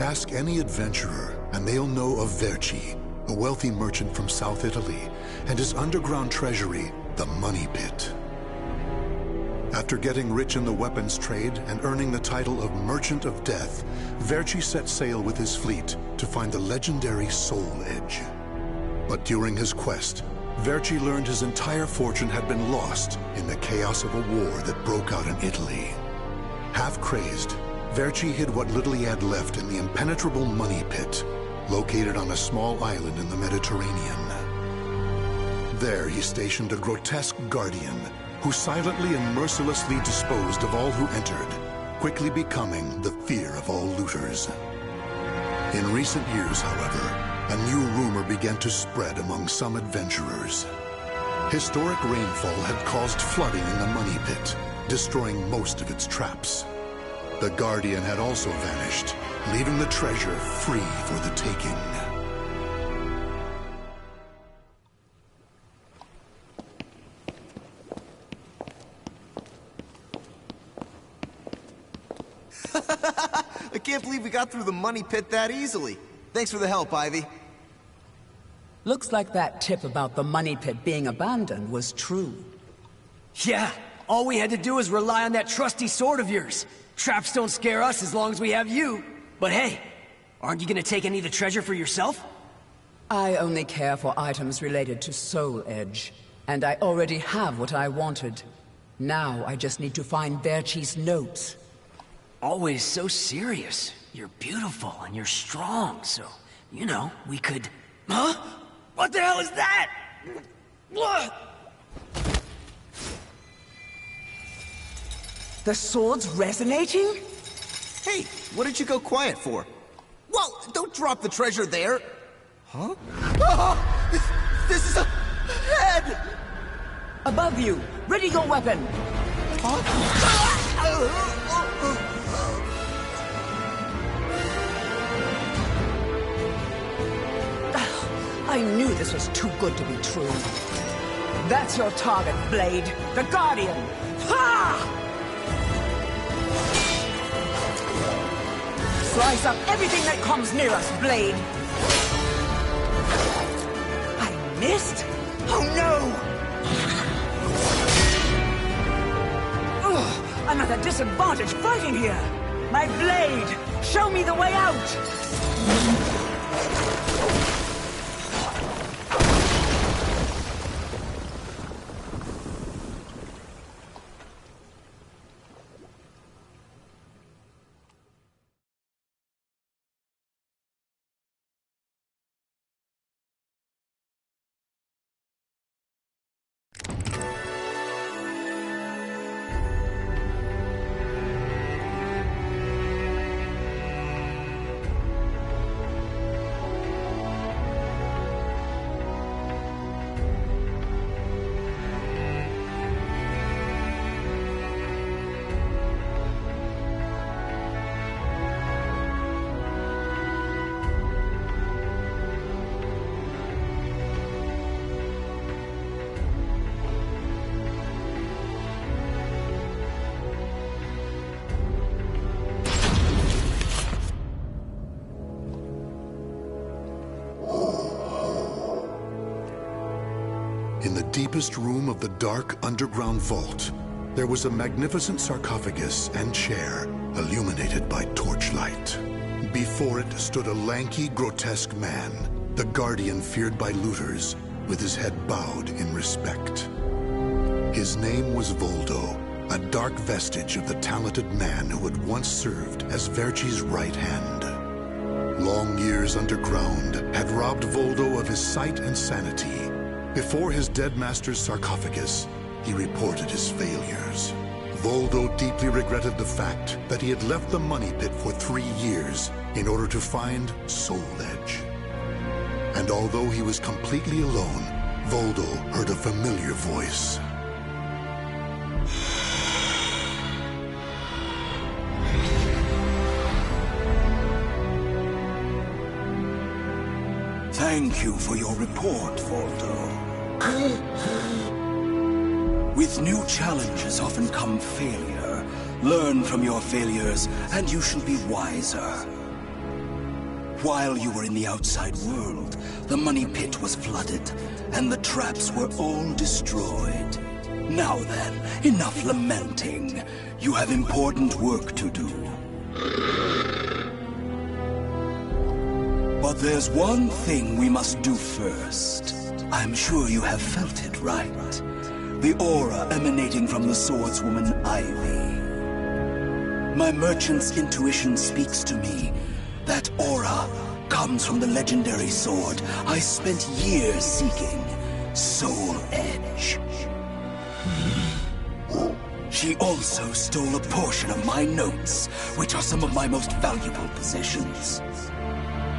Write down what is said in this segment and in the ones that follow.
Ask any adventurer, and they'll know of Verci, a wealthy merchant from South Italy, and his underground treasury, the Money Pit. After getting rich in the weapons trade and earning the title of Merchant of Death, Verci set sail with his fleet to find the legendary Soul Edge. But during his quest, Verci learned his entire fortune had been lost in the chaos of a war that broke out in Italy. Half crazed, Verci hid what little he had left in the impenetrable Money Pit, located on a small island in the Mediterranean. There he stationed a grotesque guardian who silently and mercilessly disposed of all who entered, quickly becoming the fear of all looters. In recent years, however, a new rumor began to spread among some adventurers. Historic rainfall had caused flooding in the Money Pit, destroying most of its traps. The Guardian had also vanished, leaving the treasure free for the taking. I can't believe we got through the Money Pit that easily. Thanks for the help, Ivy. Looks like that tip about the Money Pit being abandoned was true. Yeah, all we had to do was rely on that trusty sword of yours. Traps don't scare us as long as we have you. But hey, aren't you gonna take any of the treasure for yourself? I only care for items related to Soul Edge, and I already have what I wanted. Now I just need to find Verci's notes. Always so serious. You're beautiful and you're strong, so, you know, we could... Huh? What the hell is that? What? The sword's resonating? Hey, what did you go quiet for? Whoa, don't drop the treasure there! Huh? Oh, this is a head! Above you! Ready your weapon! I knew this was too good to be true. That's your target, Blade. The Guardian! Ha! Slice up everything that comes near us, Blade! I missed? Oh no! Ugh, I'm at a disadvantage fighting here! My blade! Show me the way out! In the deepest room of the dark underground vault, there was a magnificent sarcophagus and chair illuminated by torchlight. Before it stood a lanky, grotesque man, the Guardian feared by looters, with his head bowed in respect. His name was Voldo, a dark vestige of the talented man who had once served as Verci's right hand. Long years underground had robbed Voldo of his sight and sanity. Before his dead master's sarcophagus, he reported his failures. Voldo deeply regretted the fact that he had left the Money Pit for 3 years in order to find Soul Edge. And although he was completely alone, Voldo heard a familiar voice. Thank you for your report, Voldo. With new challenges often come failure. Learn from your failures, and you shall be wiser. While you were in the outside world, the money pit was flooded, and the traps were all destroyed. Now then, enough lamenting. You have important work to do. But there's one thing we must do first. I'm sure you have felt it, right? The aura emanating from the swordswoman Ivy. My merchant's intuition speaks to me. That aura comes from the legendary sword I spent years seeking, Soul Edge. She also stole a portion of my notes, which are some of my most valuable possessions.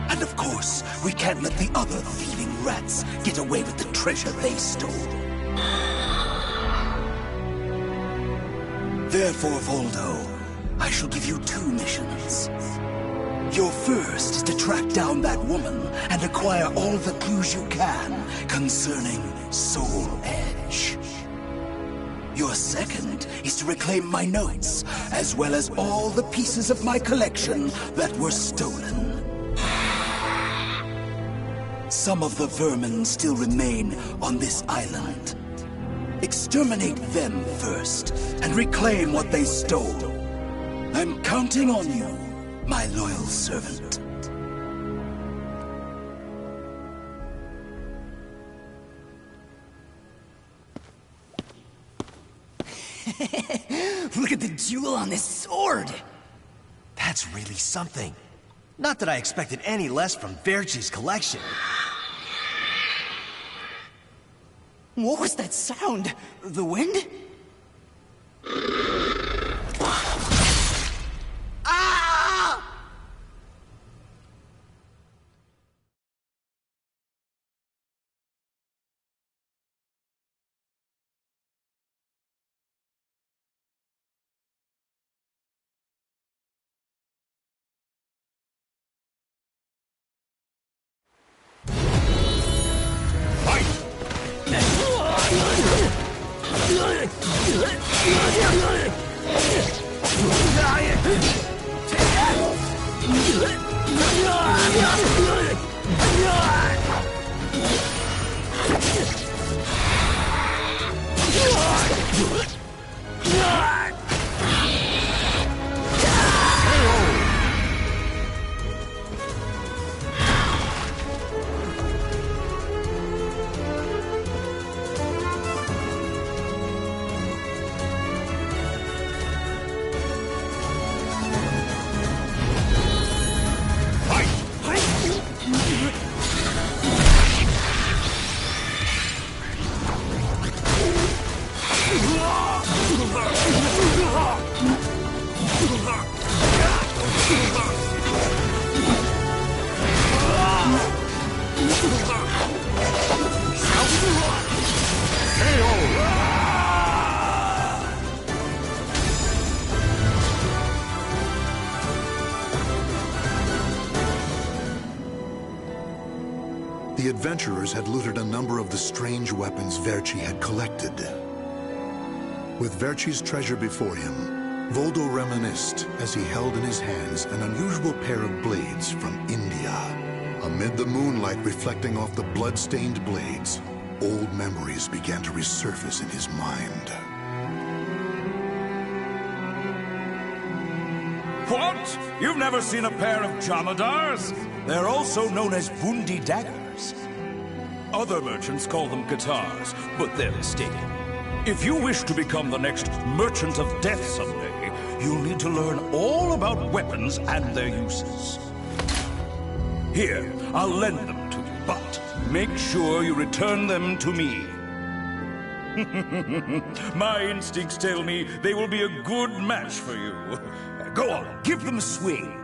And of course, we can't let the other thieving rats get away with the treasure they stole. Therefore, Voldo, I shall give you 2 missions. Your first is to track down that woman and acquire all the clues you can concerning Soul Edge. Your second is to reclaim my notes, as well as all the pieces of my collection that were stolen. Some of the vermin still remain on this island. Exterminate them first, and reclaim what they stole. I'm counting on you, my loyal servant. Look at the jewel on this sword! That's really something. Not that I expected any less from Verci's collection. What was that sound? The wind? Ah! The adventurers had looted a number of the strange weapons Verci had collected. With Verci's treasure before him, Voldo reminisced as he held in his hands an unusual pair of blades from India. Amid the moonlight reflecting off the blood-stained blades, old memories began to resurface in his mind. What? You've never seen a pair of Jamadars? They're also known as Bundi daggers. Other merchants call them guitars, but they're mistaken. If you wish to become the next Merchant of Death someday, you'll need to learn all about weapons and their uses. Here, I'll lend them to you, but make sure you return them to me. My instincts tell me they will be a good match for you. Go on, give them a swing.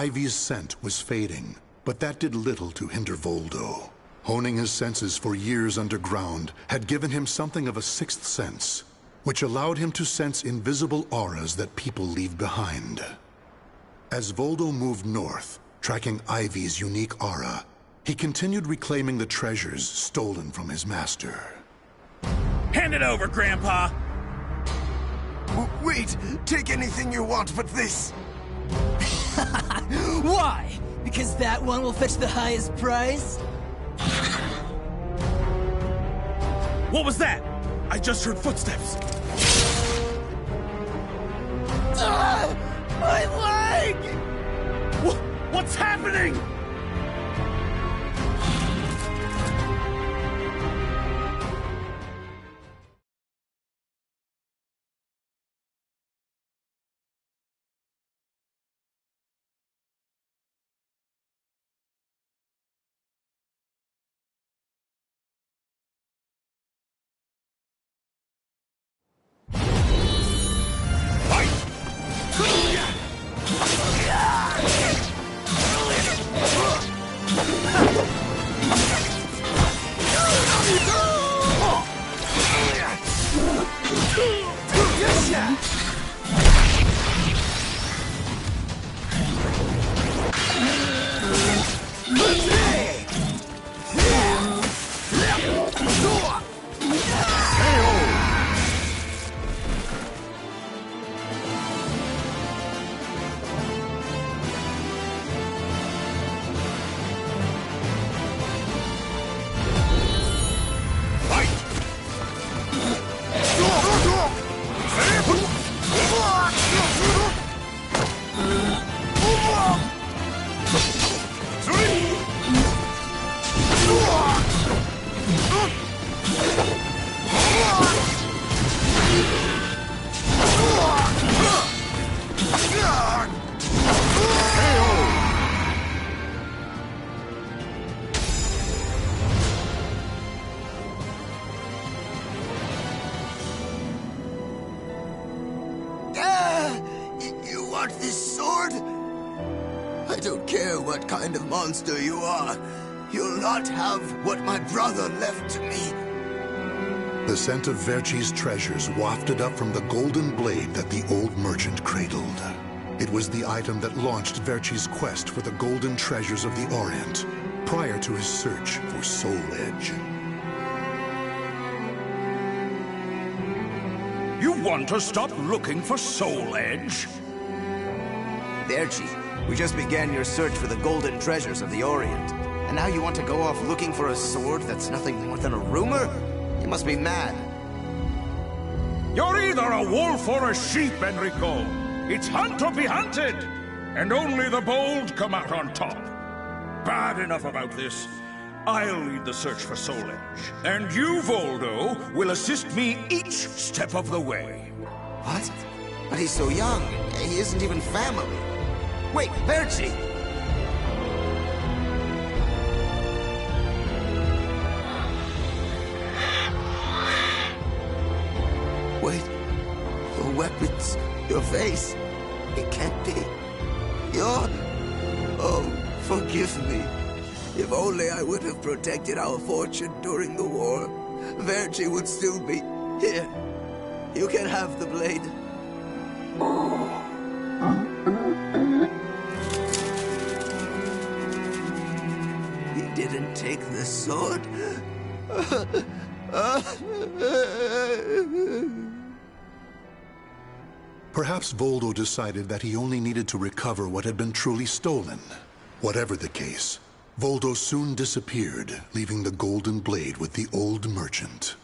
Ivy's scent was fading, but that did little to hinder Voldo. Honing his senses for years underground had given him something of a sixth sense, which allowed him to sense invisible auras that people leave behind. As Voldo moved north, tracking Ivy's unique aura, he continued reclaiming the treasures stolen from his master. Hand it over, Grandpa! Wait! Take anything you want but this! Why? Because that one will fetch the highest prize? What was that? I just heard footsteps. My leg! What's happening? I don't care what kind of monster you are. You'll not have what my brother left to me. The scent of Verci's treasures wafted up from the golden blade that the old merchant cradled. It was the item that launched Verci's quest for the golden treasures of the Orient, prior to his search for Soul Edge. You want to stop looking for Soul Edge? Verci, we just began your search for the golden treasures of the Orient. And now you want to go off looking for a sword that's nothing more than a rumor? You must be mad. You're either a wolf or a sheep, Enrico. It's hunt or be hunted. And only the bold come out on top. Bad enough about this. I'll lead the search for Soul Edge. And you, Voldo, will assist me each step of the way. What? But he's so young. He isn't even family. Wait, Verci! Wait. Your weapons, your face. It can't be. You're... Oh, forgive me. If only I would have protected our fortune during the war, Verci would still be here. You can have the blade. He didn't take the sword? Perhaps Voldo decided that he only needed to recover what had been truly stolen. Whatever the case, Voldo soon disappeared, leaving the golden blade with the old merchant.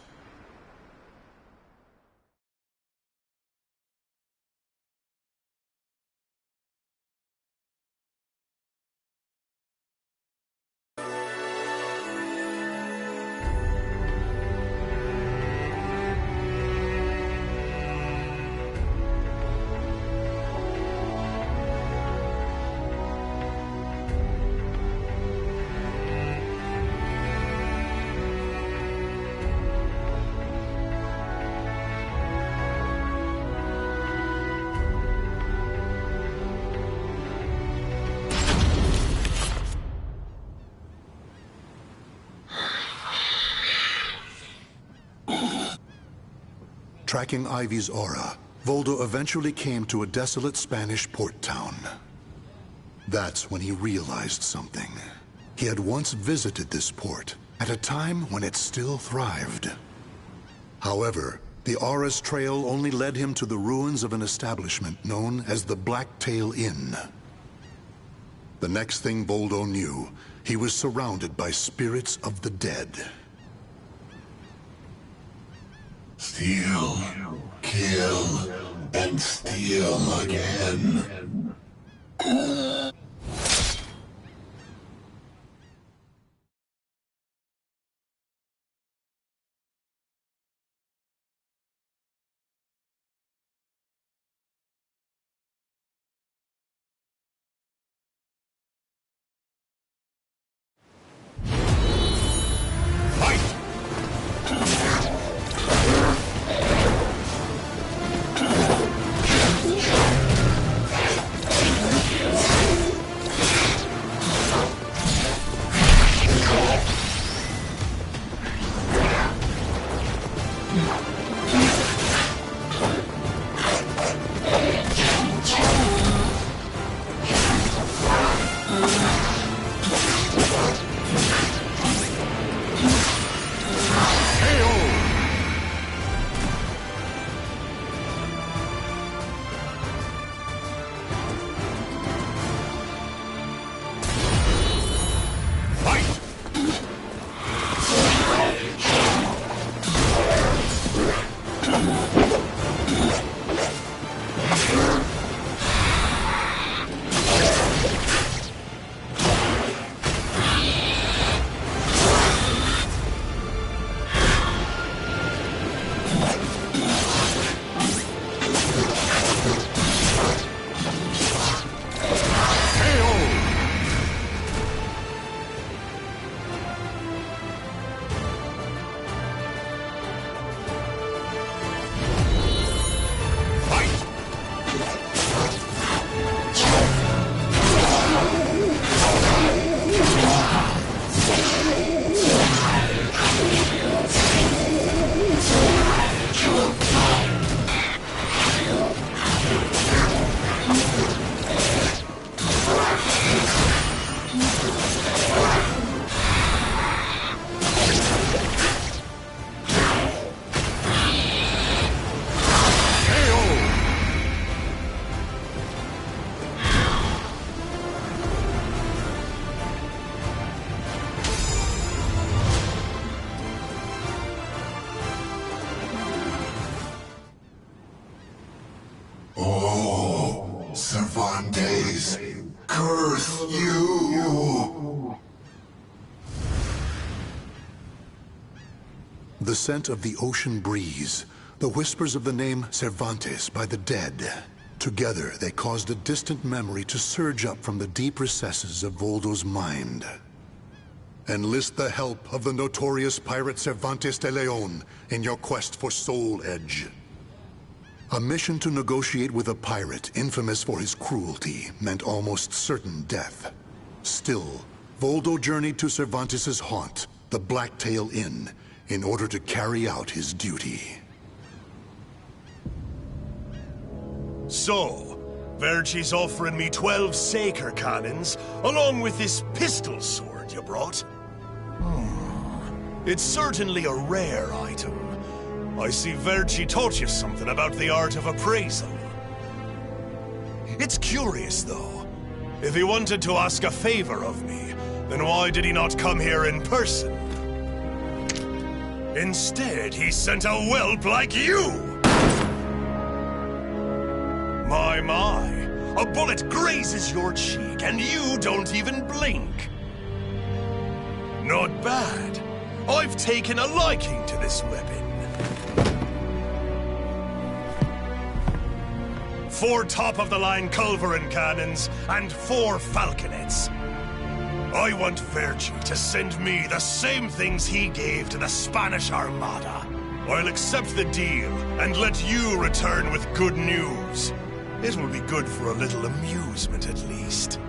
tracking Ivy's aura, Voldo eventually came to a desolate Spanish port town. That's when he realized something. He had once visited this port, at a time when it still thrived. However, the aura's trail only led him to the ruins of an establishment known as the Blacktail Inn. The next thing Voldo knew, he was surrounded by spirits of the dead. Steal, kill, and steal again. Cervantes, curse you! The scent of the ocean breeze, the whispers of the name Cervantes by the dead. Together, they caused a distant memory to surge up from the deep recesses of Voldo's mind. Enlist the help of the notorious pirate Cervantes de Leon in your quest for Soul Edge. A mission to negotiate with a pirate infamous for his cruelty meant almost certain death. Still, Voldo journeyed to Cervantes' haunt, the Blacktail Inn, in order to carry out his duty. So, Verci's offering me 12 Saker cannons, along with this pistol sword you brought. It's certainly a rare item. I see Verci taught you something about the art of appraisal. It's curious, though. If he wanted to ask a favor of me, then why did he not come here in person? Instead, he sent a whelp like you! My, a bullet grazes your cheek and you don't even blink. Not bad. I've taken a liking to this weapon. 4 top-of-the-line culverin cannons and 4 falconets. I want Verci to send me the same things he gave to the Spanish Armada. I'll accept the deal and let you return with good news. It will be good for a little amusement at least.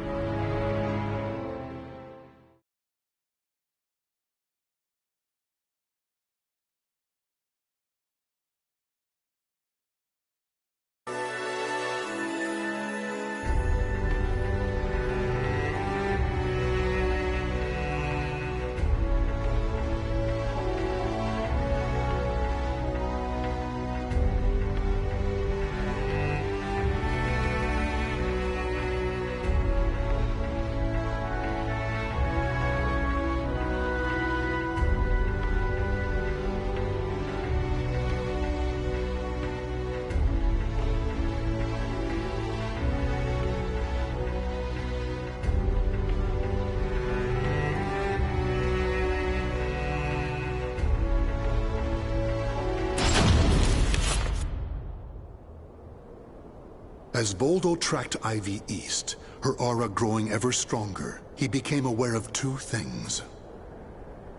As Voldo tracked Ivy east, her aura growing ever stronger, he became aware of two things.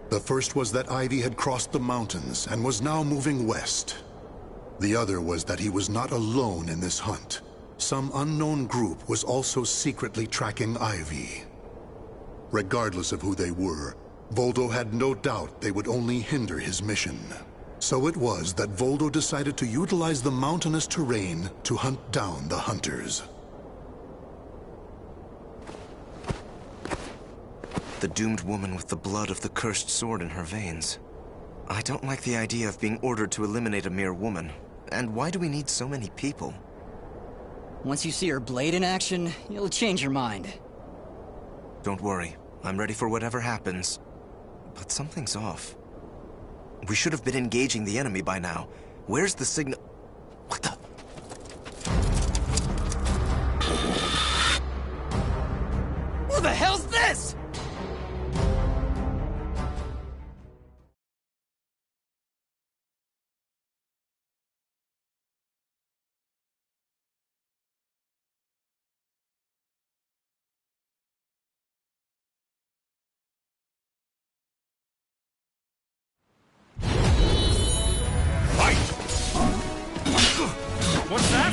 The first was that Ivy had crossed the mountains and was now moving west. The other was that he was not alone in this hunt. Some unknown group was also secretly tracking Ivy. Regardless of who they were, Voldo had no doubt they would only hinder his mission. So it was that Voldo decided to utilize the mountainous terrain to hunt down the hunters. The doomed woman with the blood of the cursed sword in her veins. I don't like the idea of being ordered to eliminate a mere woman. And why do we need so many people? Once you see her blade in action, you'll change your mind. Don't worry. I'm ready for whatever happens. But something's off. We should have been engaging the enemy by now. Where's the signal? What the? Who the hell's this? What's that?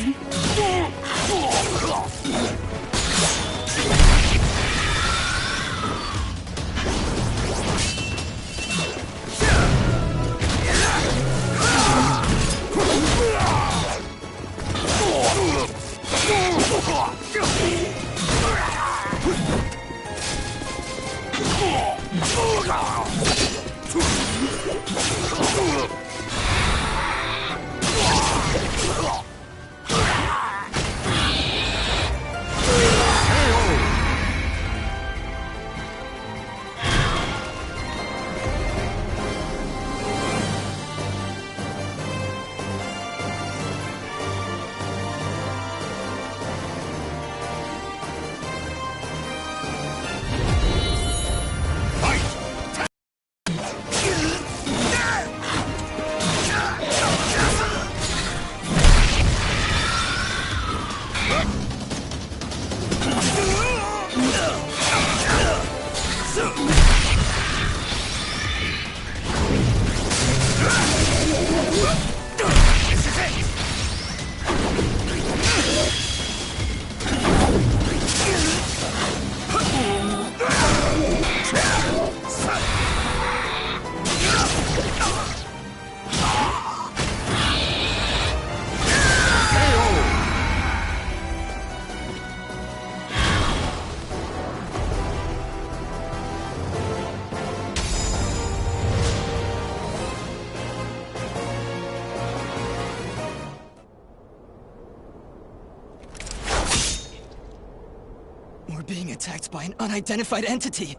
We're being attacked by an unidentified entity.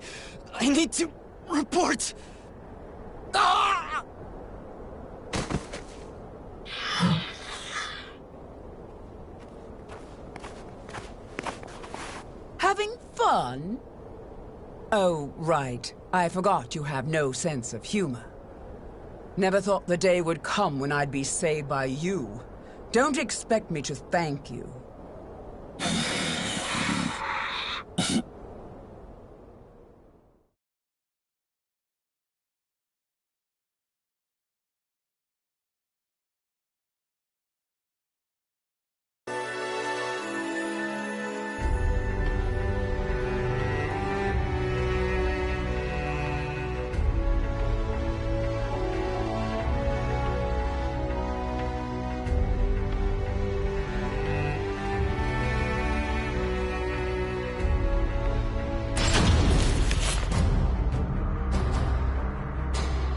I need to report. Ah! Having fun? Oh, right. I forgot you have no sense of humor. Never thought the day would come when I'd be saved by you. Don't expect me to thank you.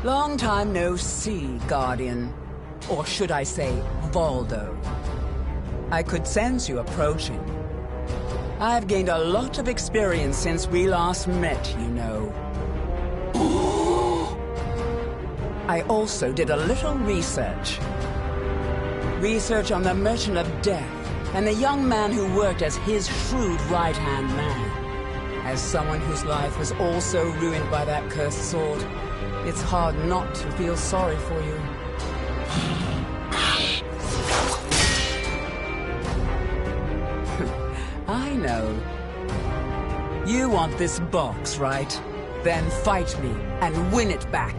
Long time no see, Guardian. Or should I say, Voldo. I could sense you approaching. I've gained a lot of experience since we last met, you know. I also did a little research. Research on the Merchant of Death and the young man who worked as his shrewd right-hand man. As someone whose life was also ruined by that cursed sword, it's hard not to feel sorry for you. know. You want this box, right? Then fight me and win it back.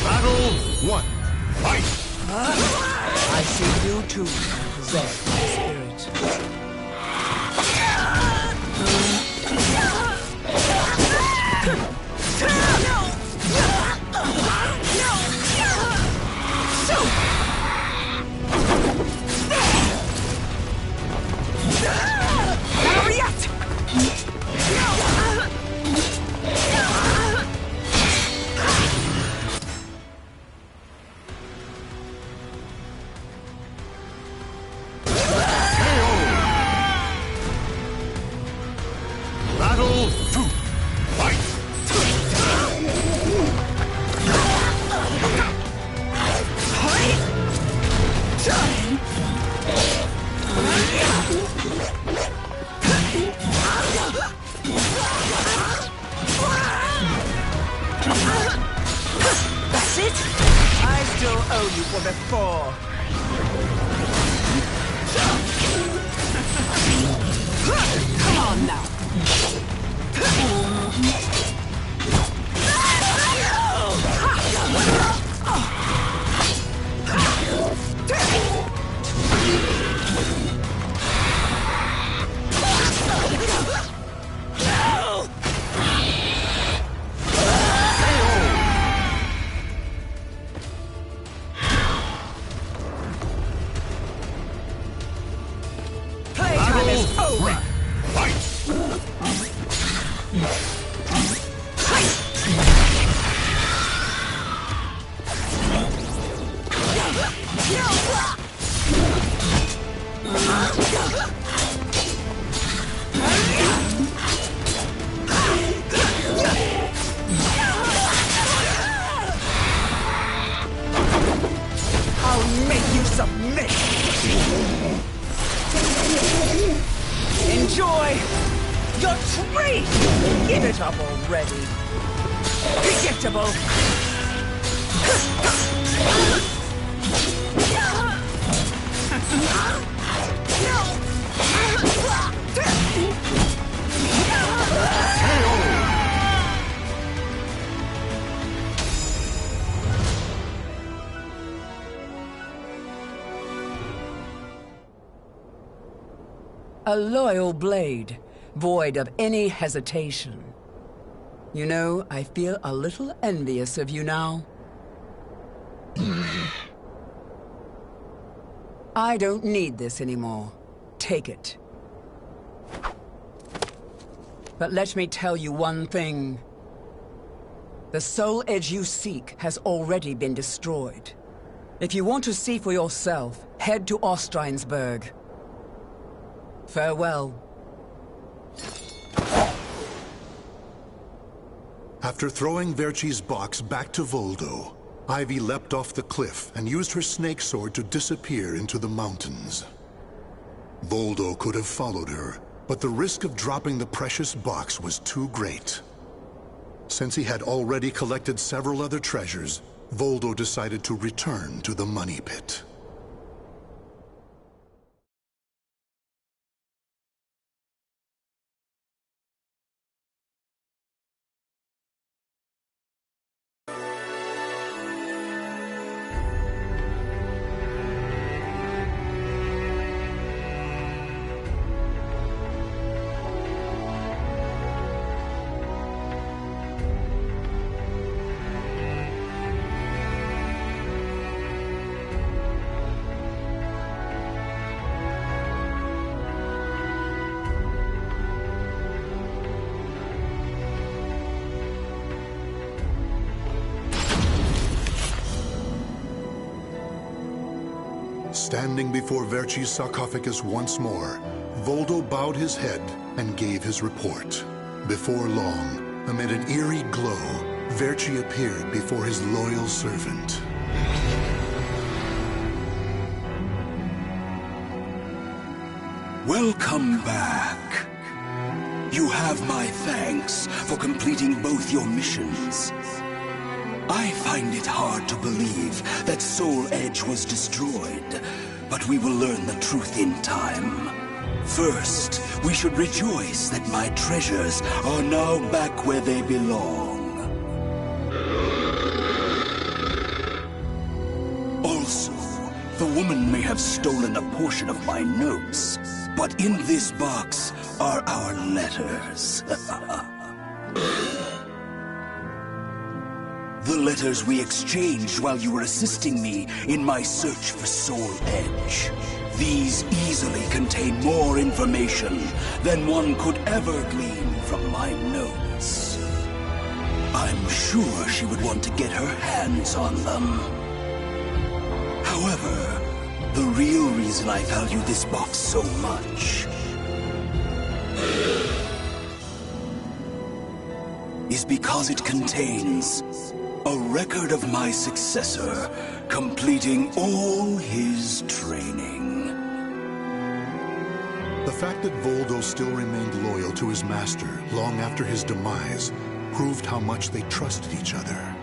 Battle 1. Fight! I see you too possess my spirit. Battle 2. Fight! That's it? I still owe you for before. Come on now. Playtime is over. I'll make you submit. Enjoy your treat. Give it up already. Predictable. A loyal blade, void of any hesitation. You know, I feel a little envious of you now. I don't need this anymore. Take it. But let me tell you one thing. The soul edge you seek has already been destroyed. If you want to see for yourself, head to Ostreinsburg. Farewell. After throwing Verci's box back to Voldo, Ivy leapt off the cliff and used her snake sword to disappear into the mountains. Voldo could have followed her, but the risk of dropping the precious box was too great. Since he had already collected several other treasures, Voldo decided to return to the money pit. Standing before Verci's sarcophagus once more, Voldo bowed his head and gave his report. Before long, amid an eerie glow, Verci appeared before his loyal servant. Welcome back. You have my thanks for completing both your missions. I find it hard to believe that Soul Edge was destroyed, but we will learn the truth in time. First, we should rejoice that my treasures are now back where they belong. Also, the woman may have stolen a portion of my notes, but in this box are our letters. The letters we exchanged while you were assisting me in my search for Soul Edge. These easily contain more information than one could ever glean from my notes. I'm sure she would want to get her hands on them. However, the real reason I value this box so much is because it contains a record of my successor completing all his training. The fact that Voldo still remained loyal to his master long after his demise proved how much they trusted each other.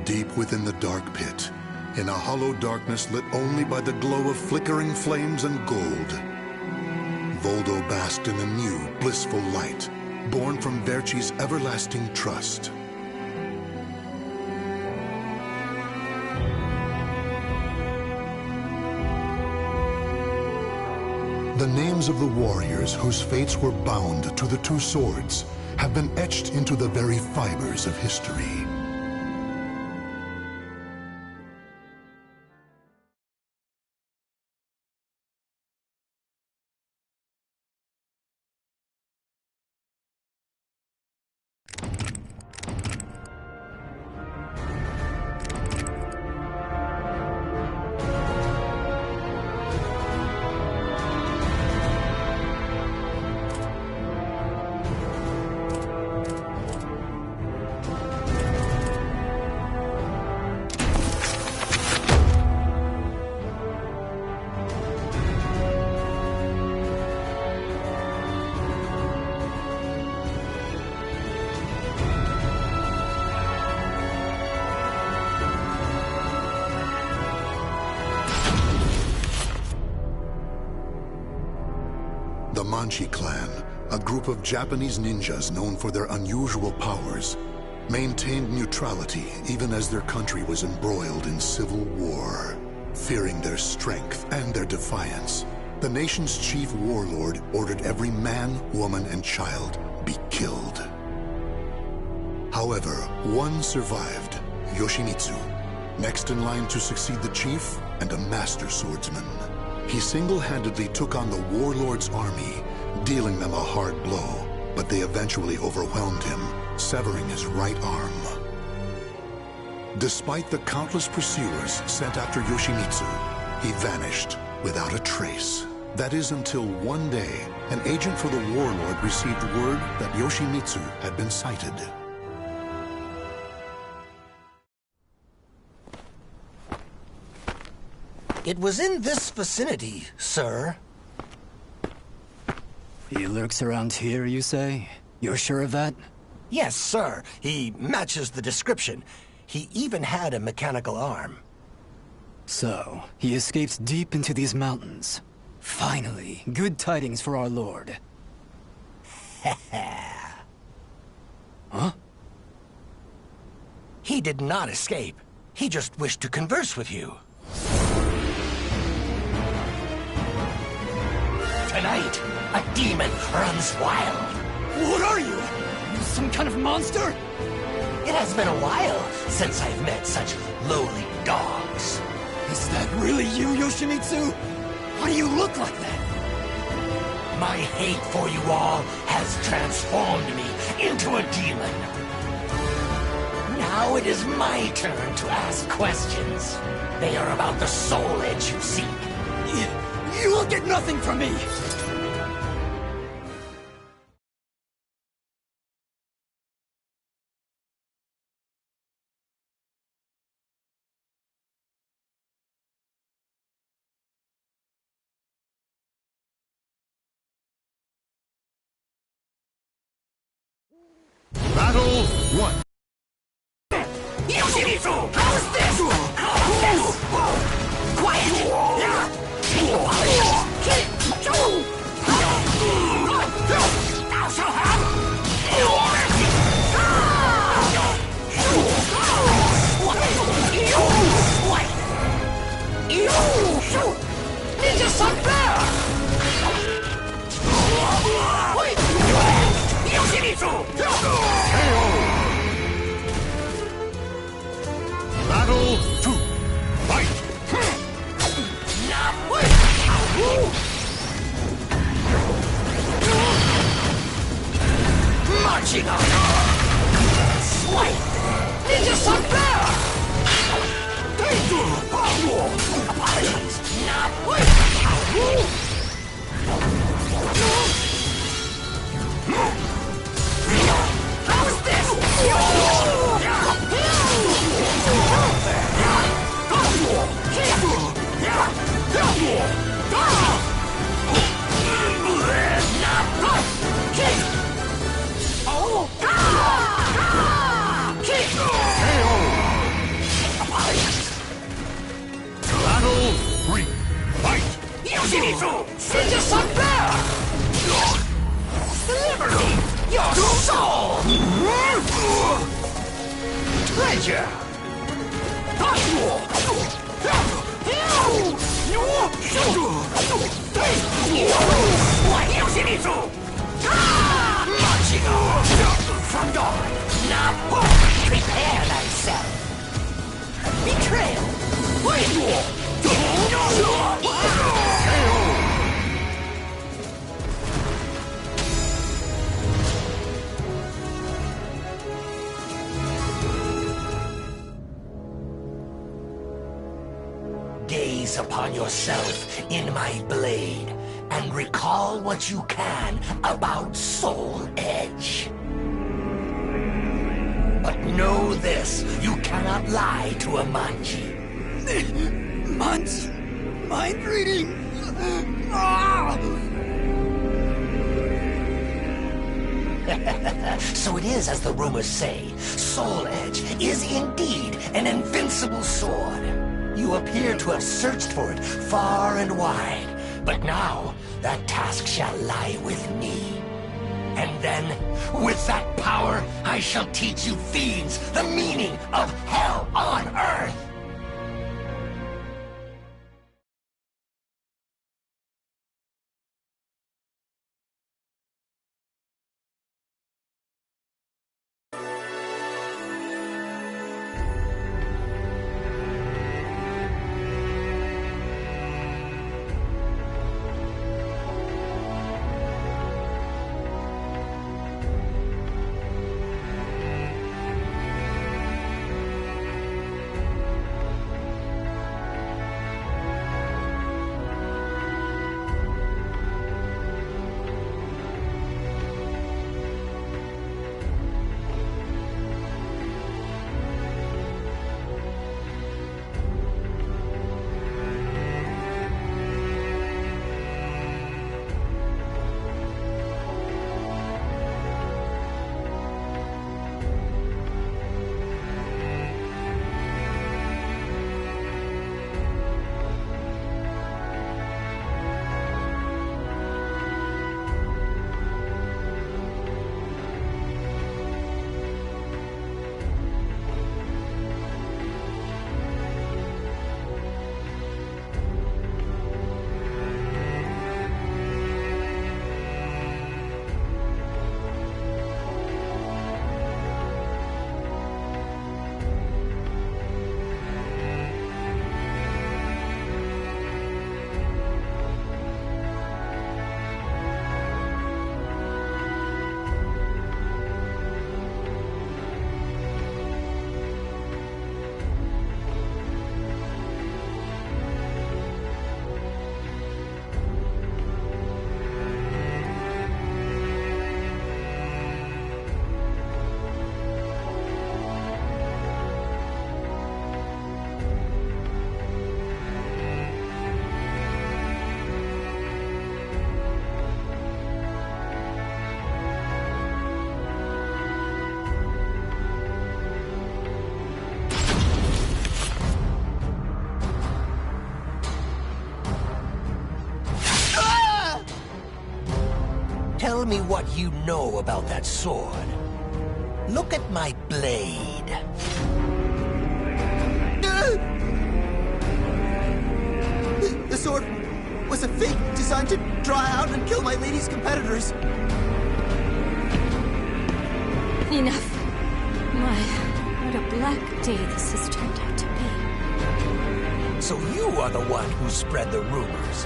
Deep within the dark pit, in a hollow darkness lit only by the glow of flickering flames and gold, Voldo basked in a new, blissful light, born from Verci's everlasting trust. The names of the warriors whose fates were bound to the two swords have been etched into the very fibers of history. The Manchi clan, a group of Japanese ninjas known for their unusual powers, maintained neutrality even as their country was embroiled in civil war. Fearing their strength and their defiance, the nation's chief warlord ordered every man, woman, and child be killed. However, one survived, Yoshimitsu, next in line to succeed the chief and a master swordsman. He single-handedly took on the warlord's army, dealing them a hard blow, but they eventually overwhelmed him, severing his right arm. Despite the countless pursuers sent after Yoshimitsu, he vanished without a trace. That is until one day, an agent for the warlord received word that Yoshimitsu had been sighted. It was in this vicinity, sir. He lurks around here, you say? You're sure of that? Yes, sir. He matches the description. He even had a mechanical arm. So, he escaped deep into these mountains. Finally, good tidings for our lord. Huh? He did not escape. He just wished to converse with you. Tonight, a demon runs wild. What are you? You some kind of monster? It has been a while since I've met such lowly dogs. Is that really you, Yoshimitsu? Why do you look like that? My hate for you all has transformed me into a demon. Now it is my turn to ask questions. They are about the soul edge you seek. You will get nothing from me! Battle 1. How's this? Quiet! Thou shalt have! Ninja Sun Bear! Battle 2. Fight! Marching on! Swipe! Ninja Sun Bear! Apologies! How's this? Battle 3. Fight! Ninja Sun Bear! Deliver me your soul! Treasure! Marching on! From dawn! Now prepare thyself! Betrayal! Gaze upon yourself in my blade and recall what you can about Soul Edge. But know this, you cannot lie to a Manji. Manji, mind reading. So it is as the rumors say. Soul Edge is indeed an invincible sword. You appear to have searched for it far and wide, but now that task shall lie with me. And then, with that power, I shall teach you fiends the meaning of hell on earth. me what you know about that sword. Look at my blade. The sword was a fake designed to draw out and kill my lady's competitors. Enough. My, what a black day this has turned out to be. So you are the one who spread the rumors.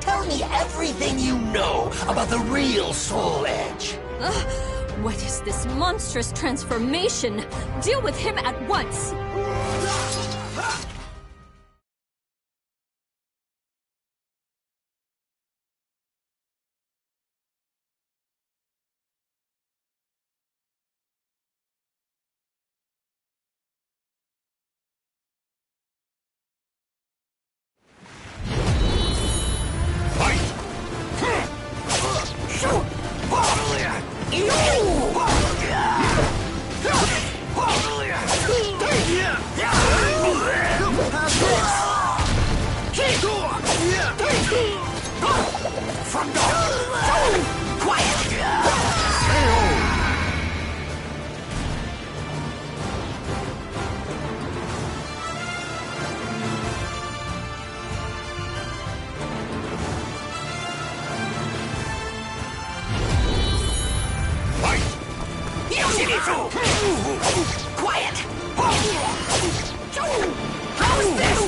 Tell me everything you know about the real Soul Edge. What is this monstrous transformation? Deal with him at once! Quiet! How's this?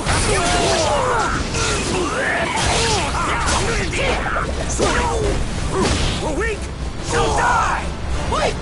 We're weak! She'll die! Wait!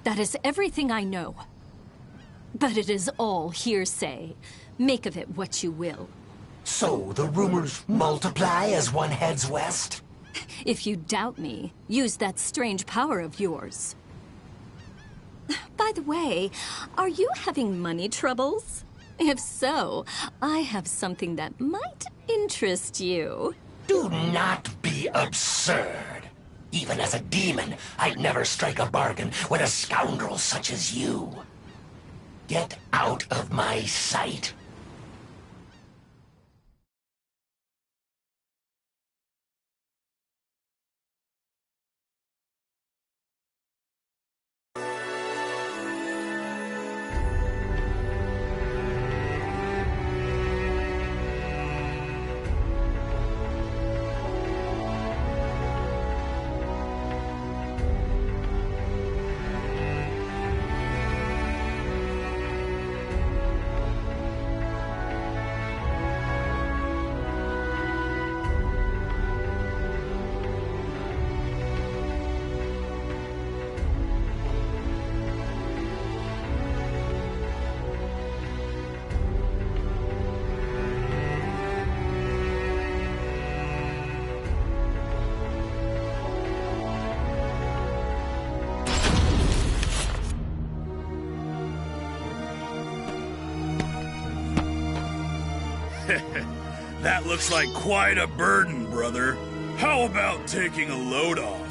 That is everything I know. But it is all hearsay. Make of it what you will. So the rumors multiply as one heads west? If you doubt me, use that strange power of yours. By the way, are you having money troubles? If so, I have something that might interest you. Do not be absurd. Even as a demon, I'd never strike a bargain with a scoundrel such as you. Get out of my sight. That looks like quite a burden, brother. How about taking a load off?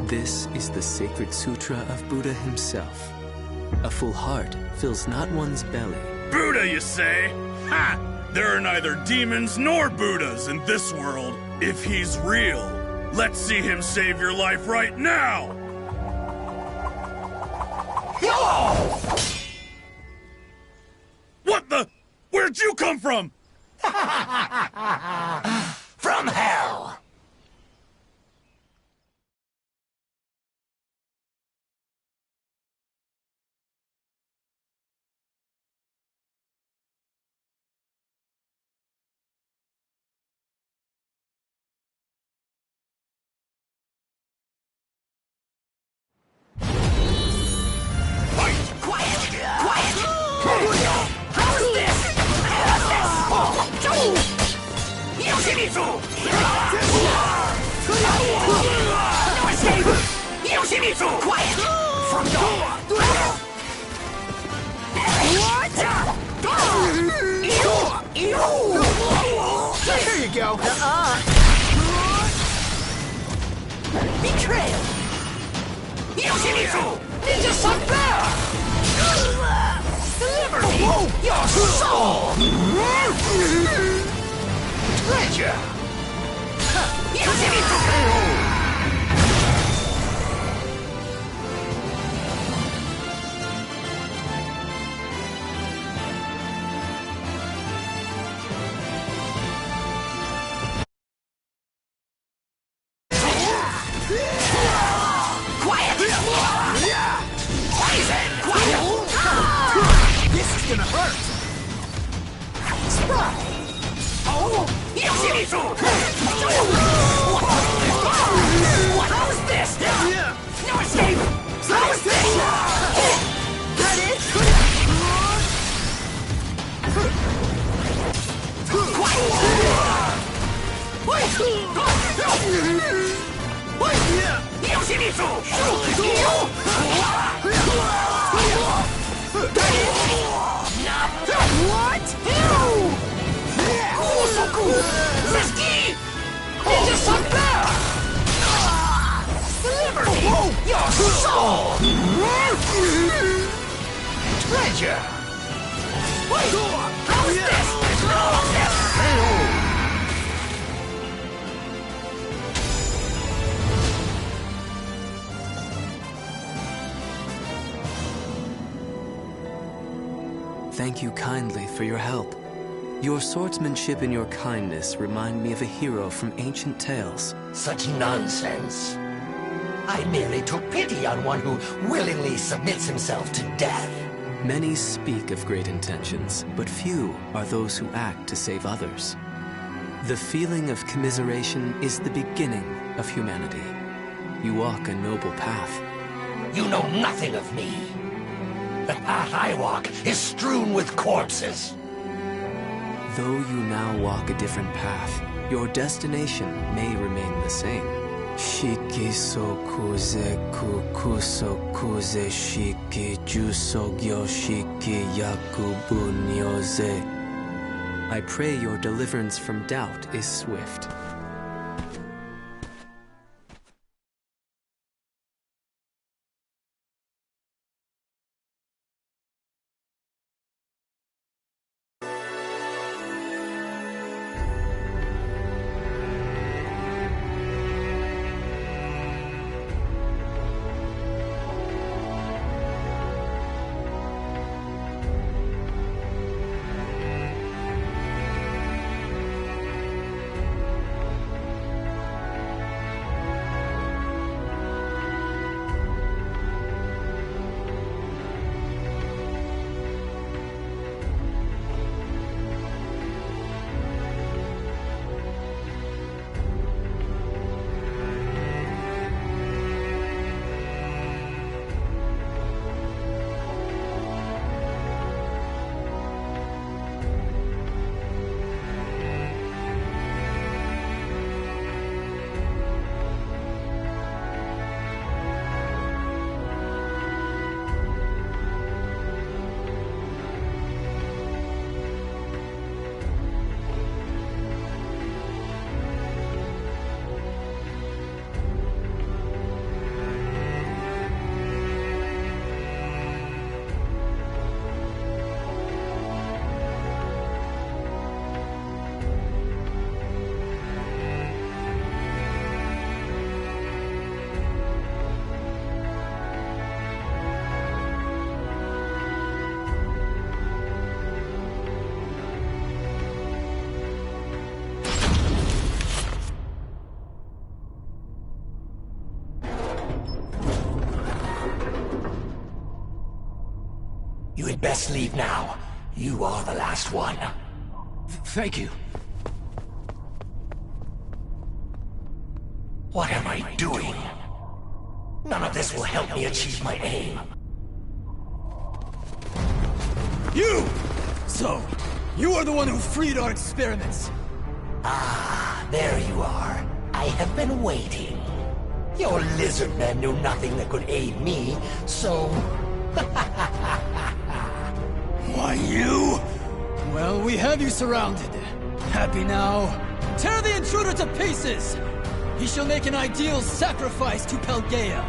This is the sacred sutra of Buddha himself. A full heart fills not one's belly. Buddha, you say? Ha! There are neither demons nor Buddhas in this world. If he's real, let's see him save your life right now! What the? Where'd you come from? From hell! Quiet! From door! Here you go! Betrayal! Yoshimitsu! Ninja Sunbear! Deliver me! Your soul! Treasure! Yoshimitsu! Gonna hurt! Spry! Oh! Yoshimitsu! How is this? No escape! How is this? That is? Yoshimitsu! What? Kusoku! Zeski! Ninja Sunbear! Deliver me! Your soul! Treasure! Wait! How is this? Thank you kindly for your help. Your swordsmanship and your kindness remind me of a hero from ancient tales. Such nonsense. I merely took pity on one who willingly submits himself to death. Many speak of great intentions, but few are those who act to save others. The feeling of commiseration is the beginning of humanity. You walk a noble path. You know nothing of me. The path I walk is strewn with corpses. Though you now walk a different path, your destination may remain the same. Shiki sokuze kukuso kuze shiki jusogyo shiki yakubu nyoze. I pray your deliverance from doubt is swift. You had best leave now. You are the last one. Thank you. What am I doing? None of this will help me achieve my aim. You! So, you are the one who freed our experiments. Ah, there you are. I have been waiting. Your lizard men knew nothing that could aid me, so... Why, you? Well, we have you surrounded. Happy now? Tear the intruder to pieces! He shall make an ideal sacrifice to Pelgaea.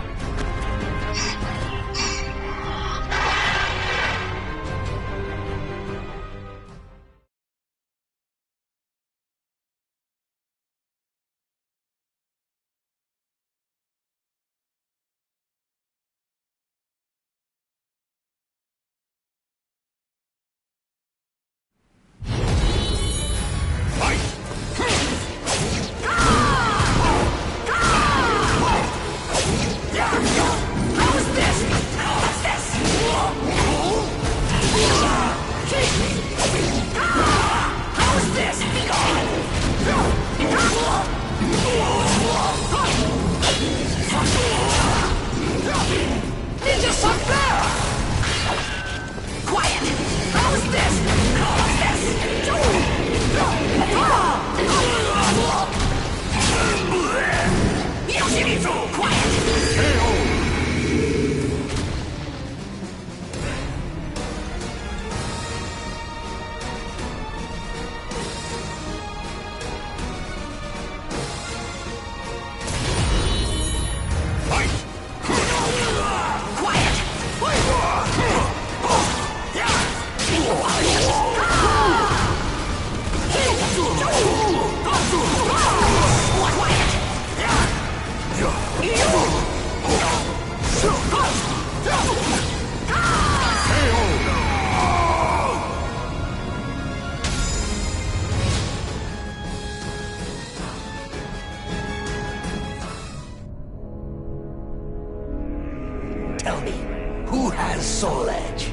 Tell me, who has Soul Edge?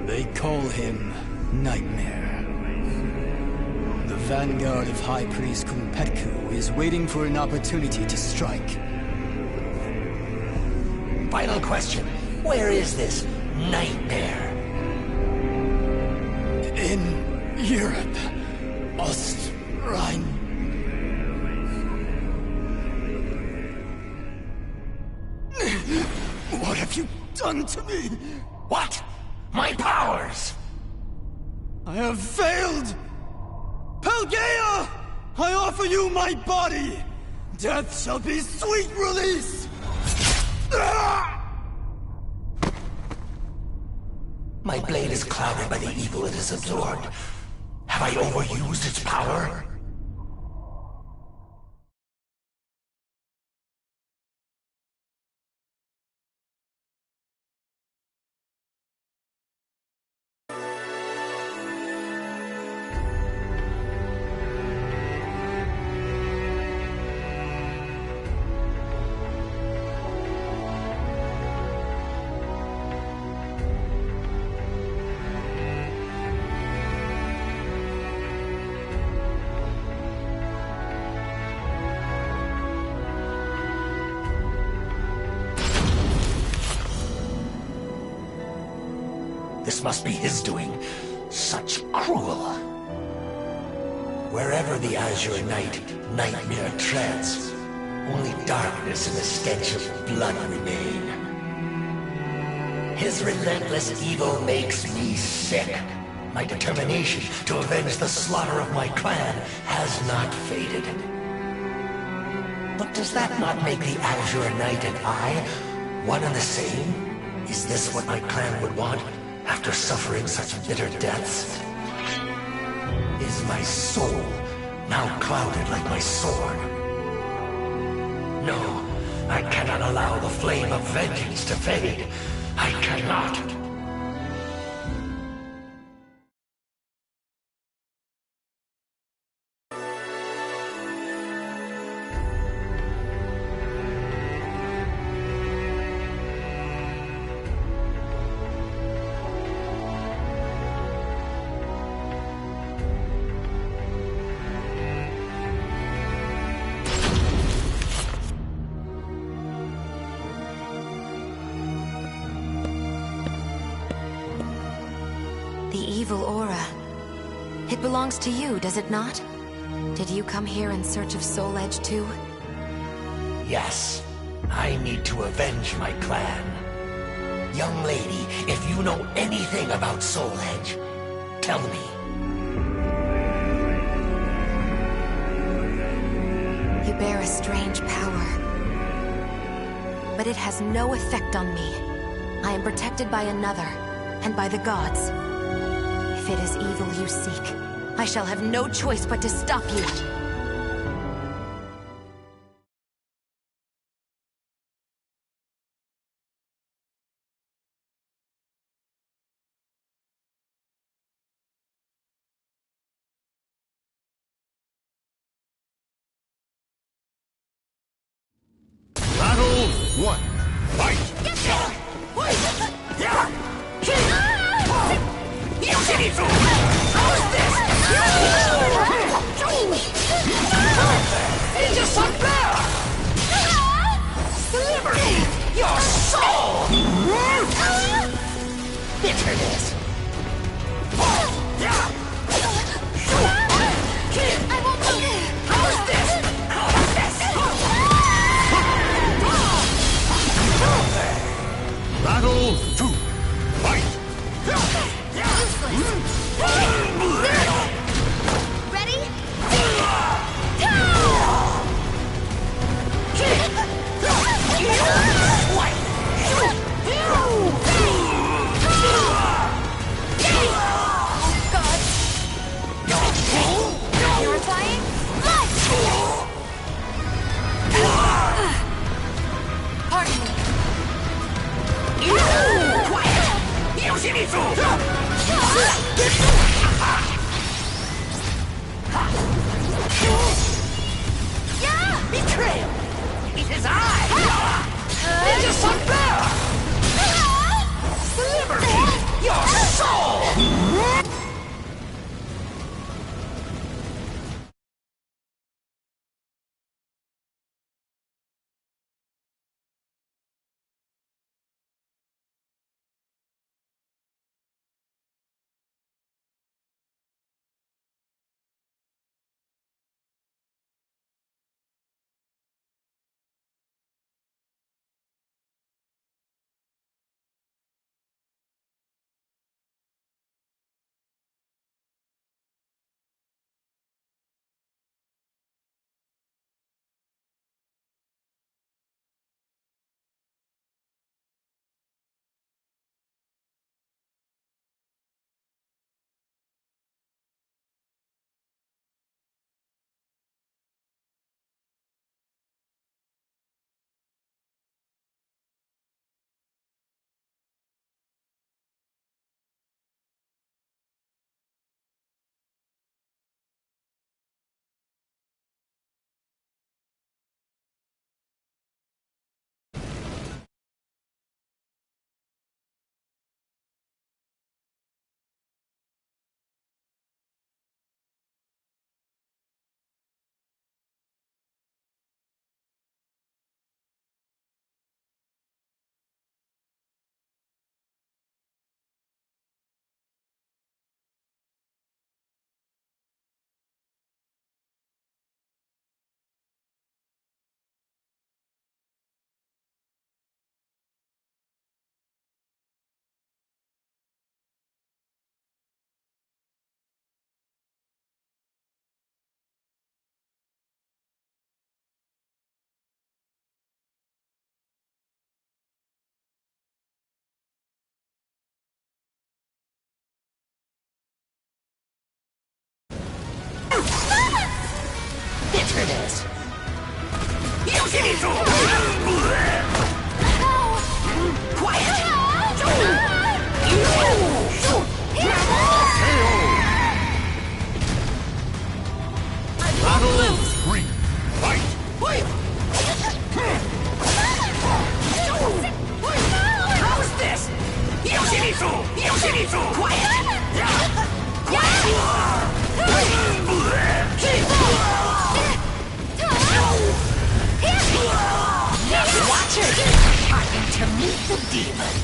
They call him Nightmare. The vanguard of High Priest Kumpetku is waiting for an opportunity to strike. Final question. Where is this Nightmare? In Europe. Ostrine. What have you done to me? What? My powers! I have failed! Pelgaea! I offer you my body! Death shall be sweet release! My blade is clouded by the evil it has absorbed. Have I overused its power? This must be his doing. Such cruel. Wherever the Azure Knight, Nightmare treads, only darkness and the stench of blood remain. His relentless evil makes me sick. My determination to avenge the slaughter of my clan has not faded. But does that not make the Azure Knight and I one and the same? Is this what my clan would want? After suffering such bitter deaths? Is my soul now clouded like my sword? No, I cannot allow the flame of vengeance to fade. I cannot. evil aura. It belongs to you, does it not? Did you come here in search of Soul Edge too? Yes. I need to avenge my clan. Young lady, if you know anything about Soul Edge, tell me. You bear a strange power. But it has no effect on me. I am protected by another, and by the gods. If it is evil you seek, I shall have no choice but to stop you. Battle 1. Fight! Liberty! Your soul! Bitterness! I won't move! How's this? Battle 2. Fight! Ready? Purifying? Pardon me. Betrayal! It is I! Ninja Sunflower! Liberty! Your soul! Bitterness! Quiet! Battle 3. Fight! How's this? Watch it! Time to meet the demon!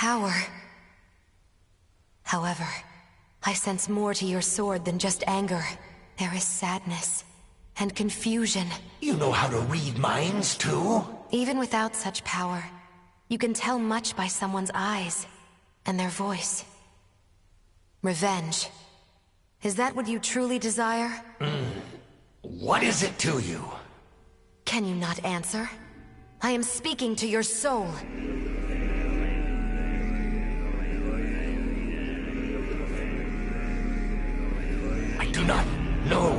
power. However, I sense more to your sword than just anger. There is sadness and confusion. You know how to read minds, too? Even without such power, you can tell much by someone's eyes and their voice. Revenge. Is that what you truly desire? What is it to you? Can you not answer? I am speaking to your soul. I do not know.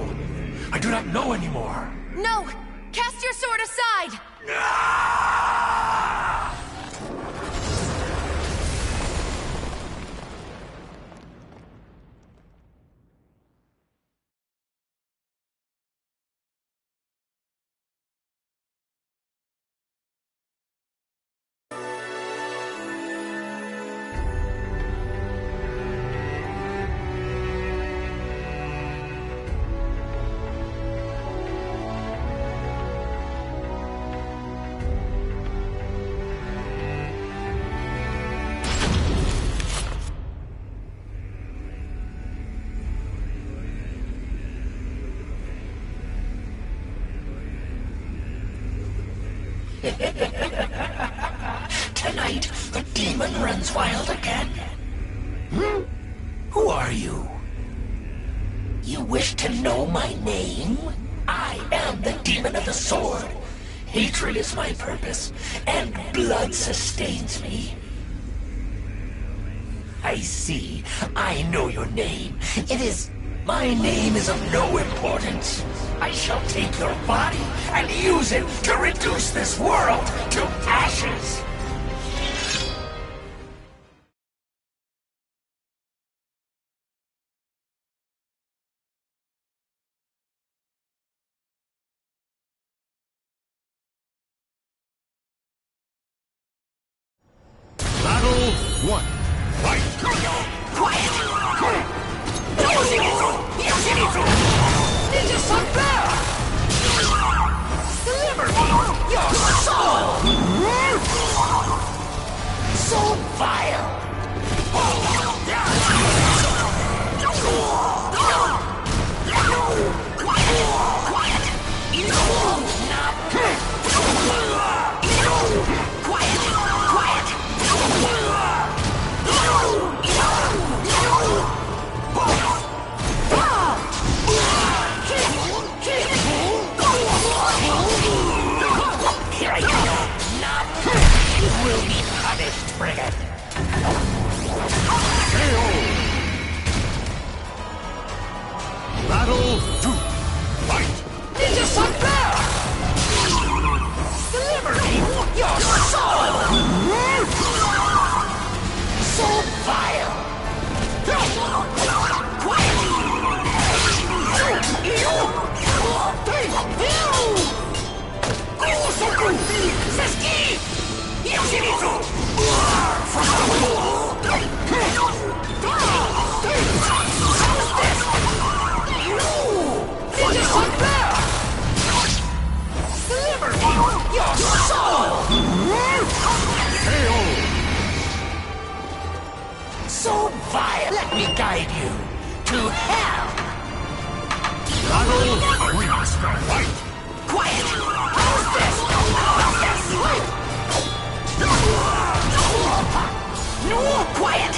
I do not know anymore. No! Cast your sword aside! Tonight, the demon runs wild again. Who are you? You wish to know my name? I am the demon of the sword. Hatred is my purpose, and blood sustains me. I see. I know your name. It is... My name is of no importance. I shall take your body and use it to reduce this world to ashes. Battle 1. Fight! Quiet! Ninja Sunbear! Deliver me your soul! So vile! Here I go! You will be punished, brigand! Battle 2. Fight! Ninja Sunbear! Deliver me your soul! So vile! Deliver me your soul! So vile! Let me guide you to hell! Battle 3. Fight! Quiet! How's this? How's this? No! Quiet!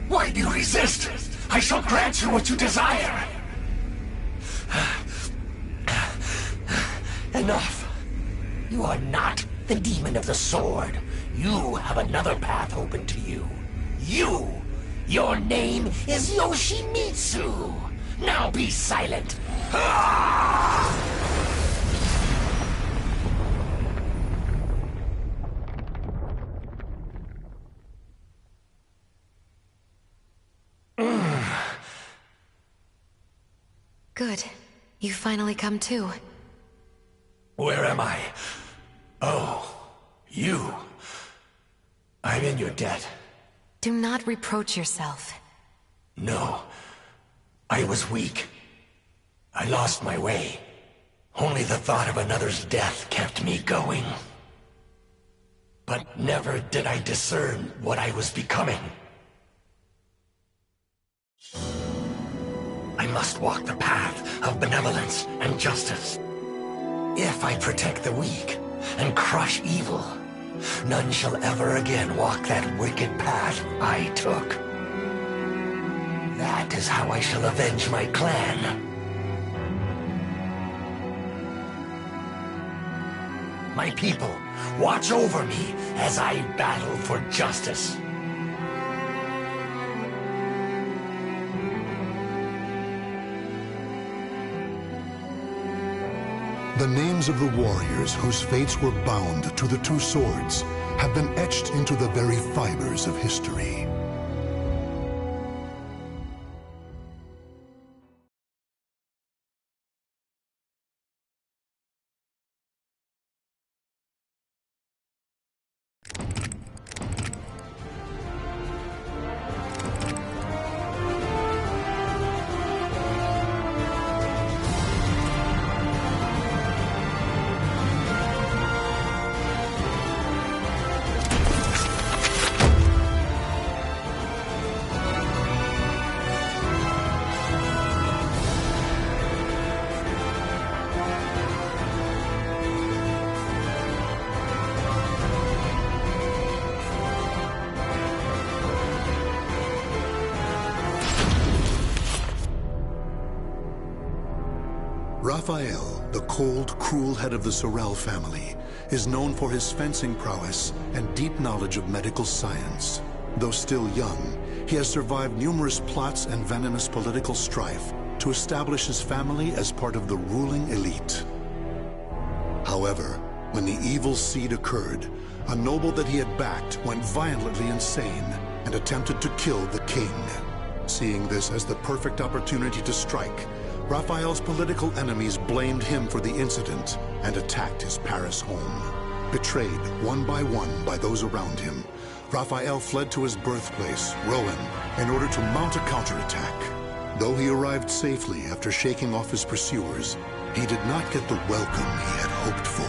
Why do you resist? I shall grant you what you desire. Enough. You are not the demon of the sword. You have another path open to you. Your name is Yoshimitsu. Now be silent. Good. You finally come to. Where am I? Oh, you. I'm in your debt. Do not reproach yourself. No. I was weak. I lost my way. Only the thought of another's death kept me going. But never did I discern what I was becoming. I must walk the path of benevolence and justice. If I protect the weak and crush evil, none shall ever again walk that wicked path I took. That is how I shall avenge my clan. My people, watch over me as I battle for justice. The names of the warriors whose fates were bound to the two swords have been etched into the very fibers of history. Raphael, the cold, cruel head of the Sorel family, is known for his fencing prowess and deep knowledge of medical science. Though still young, he has survived numerous plots and venomous political strife to establish his family as part of the ruling elite. However, when the evil seed occurred, a noble that he had backed went violently insane and attempted to kill the king. Seeing this as the perfect opportunity to strike, Raphael's political enemies blamed him for the incident and attacked his Paris home. Betrayed one by those around him, Raphael fled to his birthplace, Rouen, in order to mount a counterattack. Though he arrived safely after shaking off his pursuers, he did not get the welcome he had hoped for.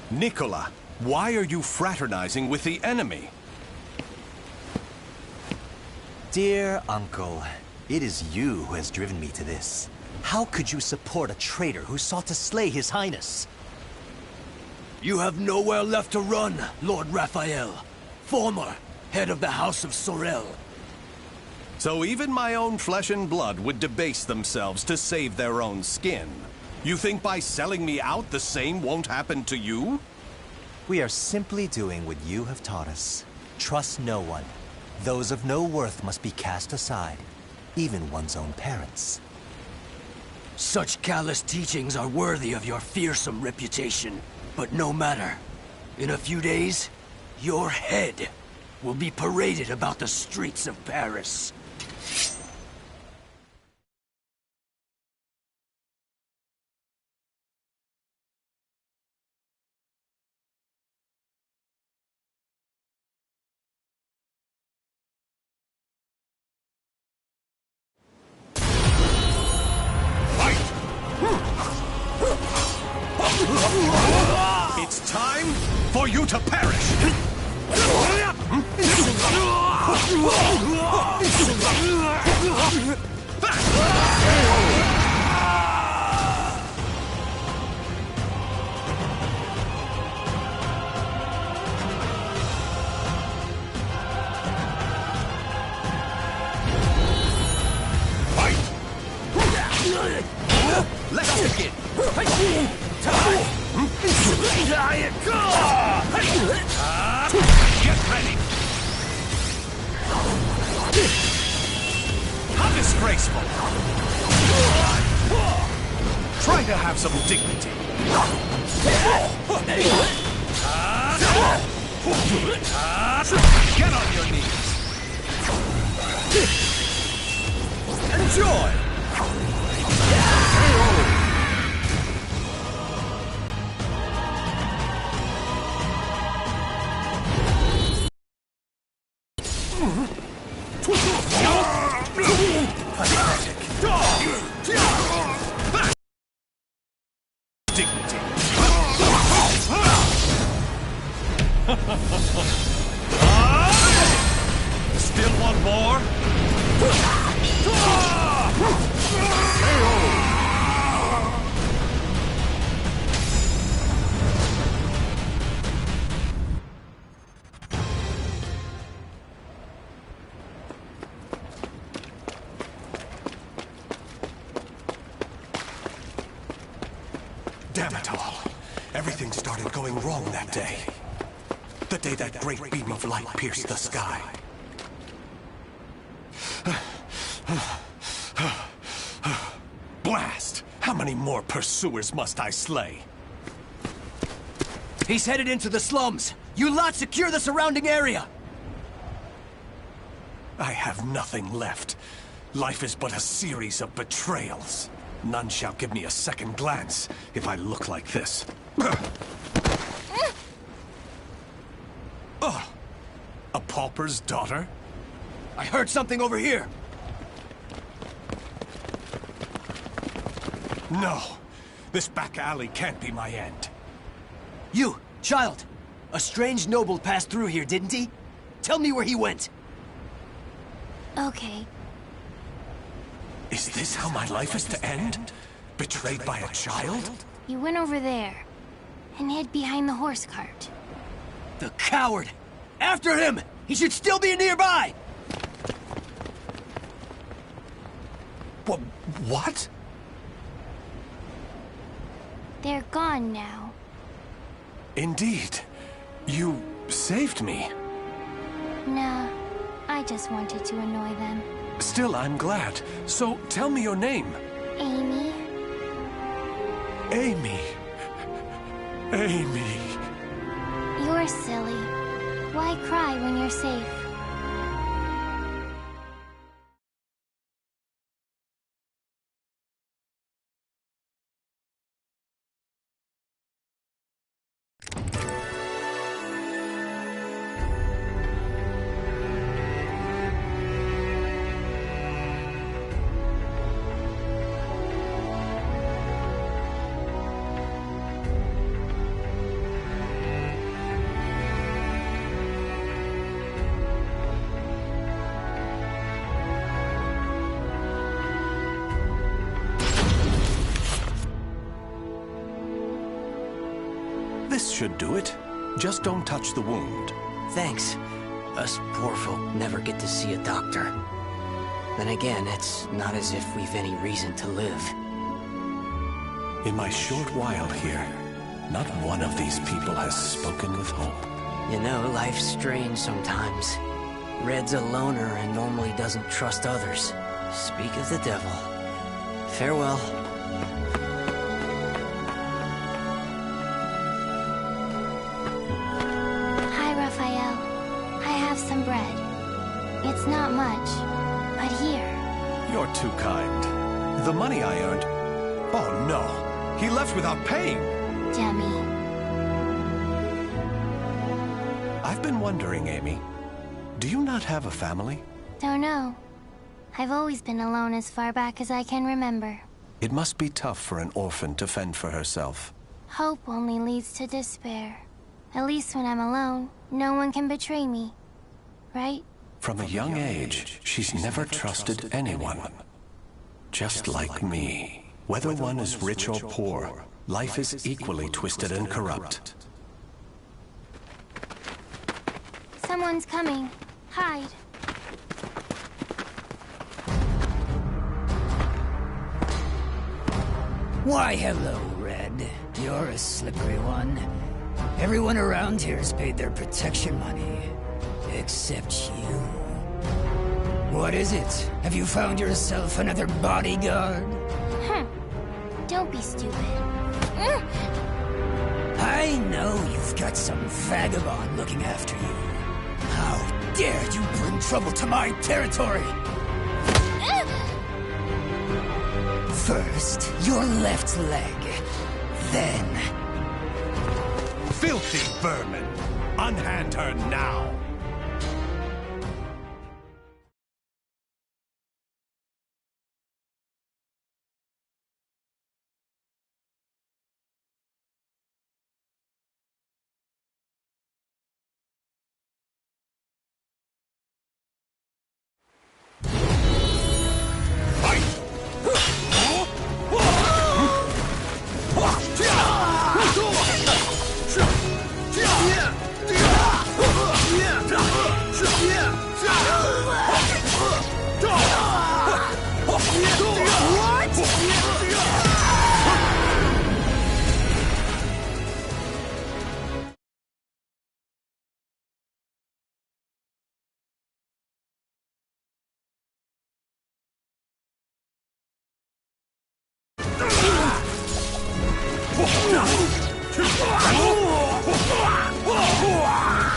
Nicola, why are you fraternizing with the enemy? Dear Uncle, it is you who has driven me to this. How could you support a traitor who sought to slay His Highness? You have nowhere left to run, Lord Raphael, former head of the House of Sorel. So even my own flesh and blood would debase themselves to save their own skin. You think by selling me out the same won't happen to you? We are simply doing what you have taught us. Trust no one. Those of no worth must be cast aside, even one's own parents. Such callous teachings are worthy of your fearsome reputation. But no matter. In a few days, your head will be paraded about the streets of Paris. It's time for you to perish! Let us begin! Get ready! How disgraceful! Try to have some dignity! Get on your knees! Enjoy! Still one more? Damn it all. Everything started going wrong that day. The day that great beam of light pierced the sky. Blast! How many more pursuers must I slay? He's headed into the slums. You lot secure the surrounding area. I have nothing left. Life is but a series of betrayals. None shall give me a second glance if I look like this. A pauper's daughter? I heard something over here. No. This back alley can't be my end. You, child. A strange noble passed through here, didn't he? Tell me where he went. Okay. Is this how my life is to end? Betrayed by a child? He went over there and hid behind the horse cart. The coward! After him! He should still be nearby! What? They're gone now. Indeed. You saved me. Nah, I just wanted to annoy them. Still, I'm glad. So, tell me your name. Amy. Amy. Amy. You're silly. Why cry when you're safe? This should do it. Just don't touch the wound. Thanks. Us poor folk never get to see a doctor. Then again, it's not as if we've any reason to live. In my short while here, not one of these people has spoken with hope. You know, life's strange sometimes. Red's a loner and normally doesn't trust others. Speak of the devil. Farewell. Some bread. It's not much, but here. You're too kind. The money I earned... Oh no! He left without paying! Dummy. I've been wondering, Amy. Do you not have a family? Don't know. I've always been alone as far back as I can remember. It must be tough for an orphan to fend for herself. Hope only leads to despair. At least when I'm alone, no one can betray me. Right? From a young age, she's never trusted anyone. Just like me. Whether one is rich or poor, life is equally twisted and corrupt. Someone's coming. Hide. Why, hello, Red. You're a slippery one. Everyone around here's paid their protection money. Except you. What is it? Have you found yourself another bodyguard? Don't be stupid. I I know you've got some vagabond looking after you. How dare you bring trouble to my territory? First, your left leg. Then... Filthy vermin! Unhand her now!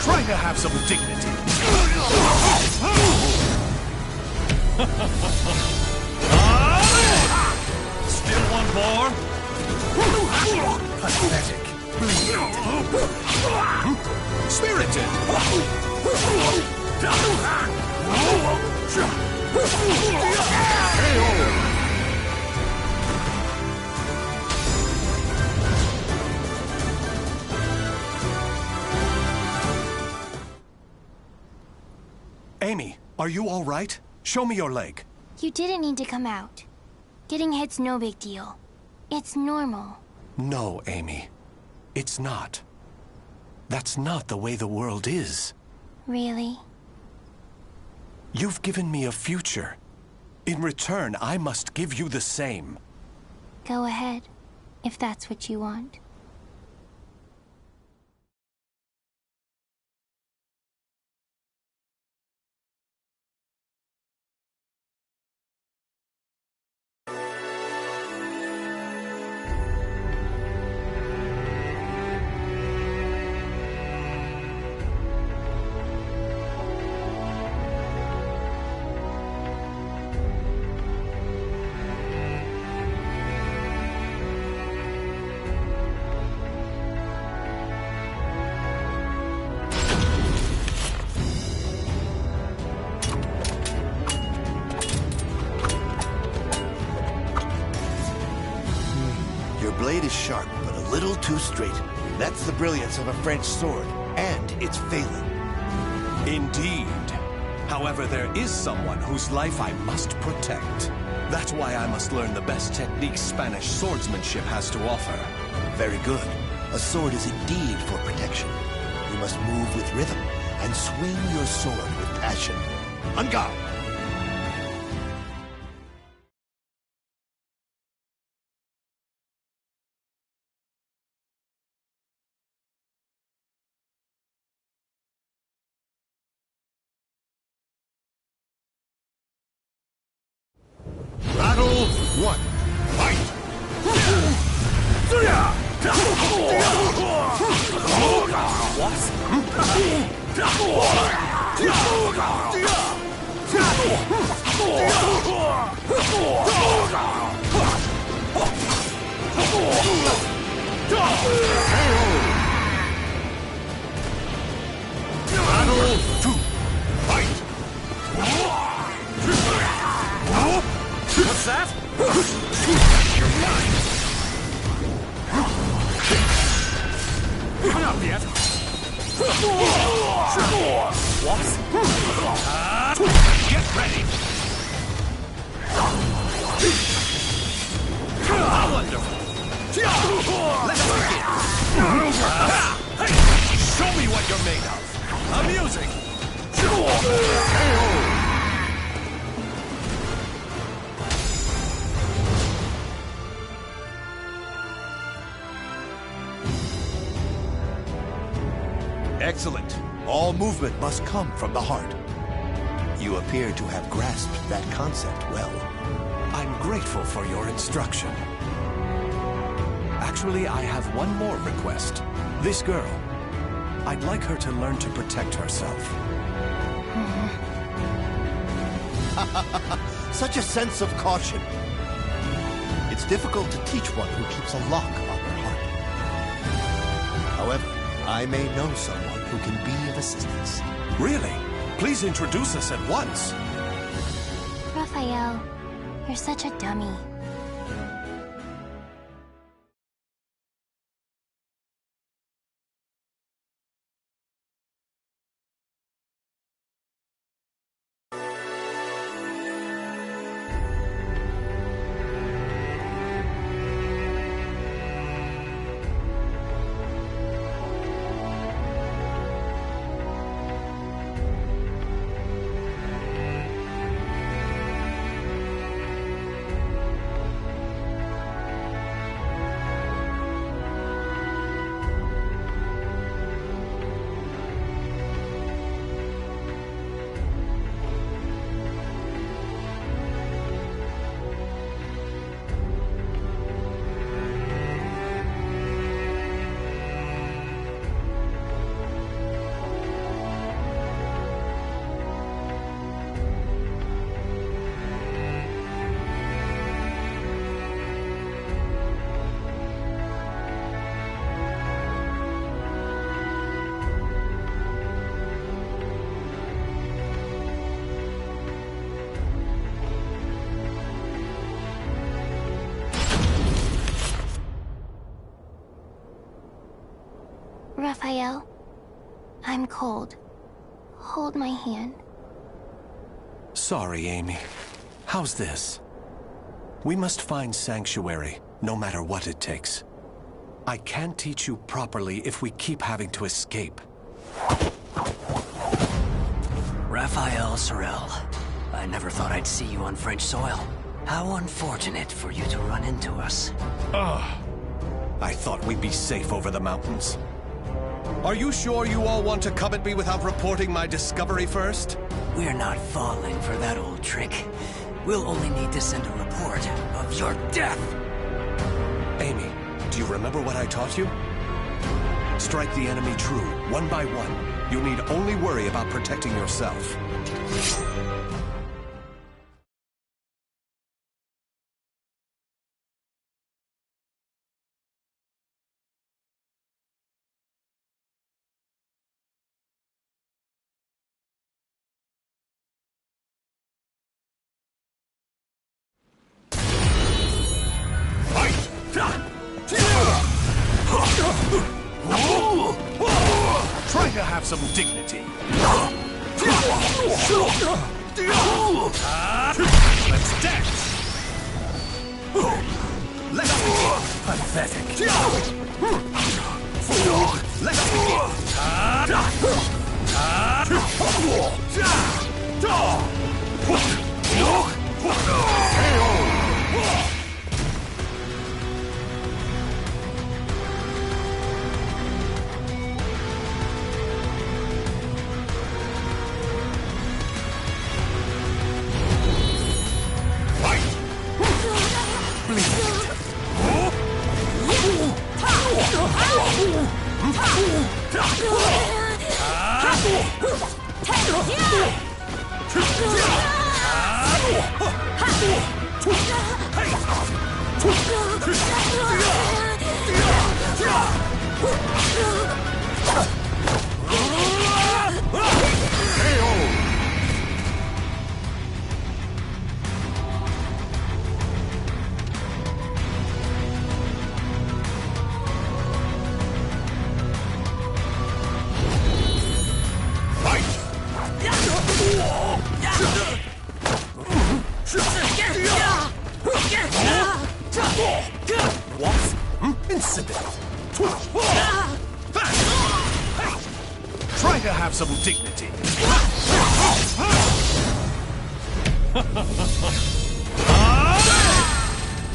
Try to have some dignity. Still one more? Pathetic. Spirited. Amy, are you all right? Show me your leg. You didn't need to come out. Getting hit's no big deal. It's normal. No, Amy. It's not. That's not the way the world is. Really? You've given me a future. In return, I must give you the same. Go ahead, if that's what you want. Blade is sharp, but a little too straight. That's the brilliance of a French sword, and it's failing. Indeed. However, there is someone whose life I must protect. That's why I must learn the best techniques Spanish swordsmanship has to offer. Very good. A sword is indeed for protection. You must move with rhythm and swing your sword with passion. On guard! Battle 1. Fight! Battle 2. Fight! What's that? You're mine! Not yet! What? Get ready! How wonderful! Let's begin! Show me what you're made of! Amusing! Excellent. All movement must come from the heart. You appear to have grasped that concept well. I'm grateful for your instruction. Actually, I have one more request. This girl, I'd like her to learn to protect herself. Such a sense of caution. It's difficult to teach one who keeps a lock on her heart. However, I may know someone who can be of assistance. Really? Please introduce us at once. Raphael, you're such a dummy. Raphael, I'm cold. Hold my hand. Sorry, Amy. How's this? We must find sanctuary, no matter what it takes. I can't teach you properly if we keep having to escape. Raphael Sorel, I never thought I'd see you on French soil. How unfortunate for you to run into us. I thought we'd be safe over the mountains. Are you sure you all want to come at me without reporting my discovery first? We're not falling for that old trick. We'll only need to send a report of your death. Amy, do you remember what I taught you? Strike the enemy true, one by one. You need only worry about protecting yourself. Try to have some dignity. Let's dance. Let's begin. Pathetic. Let's begin. Try to have some dignity.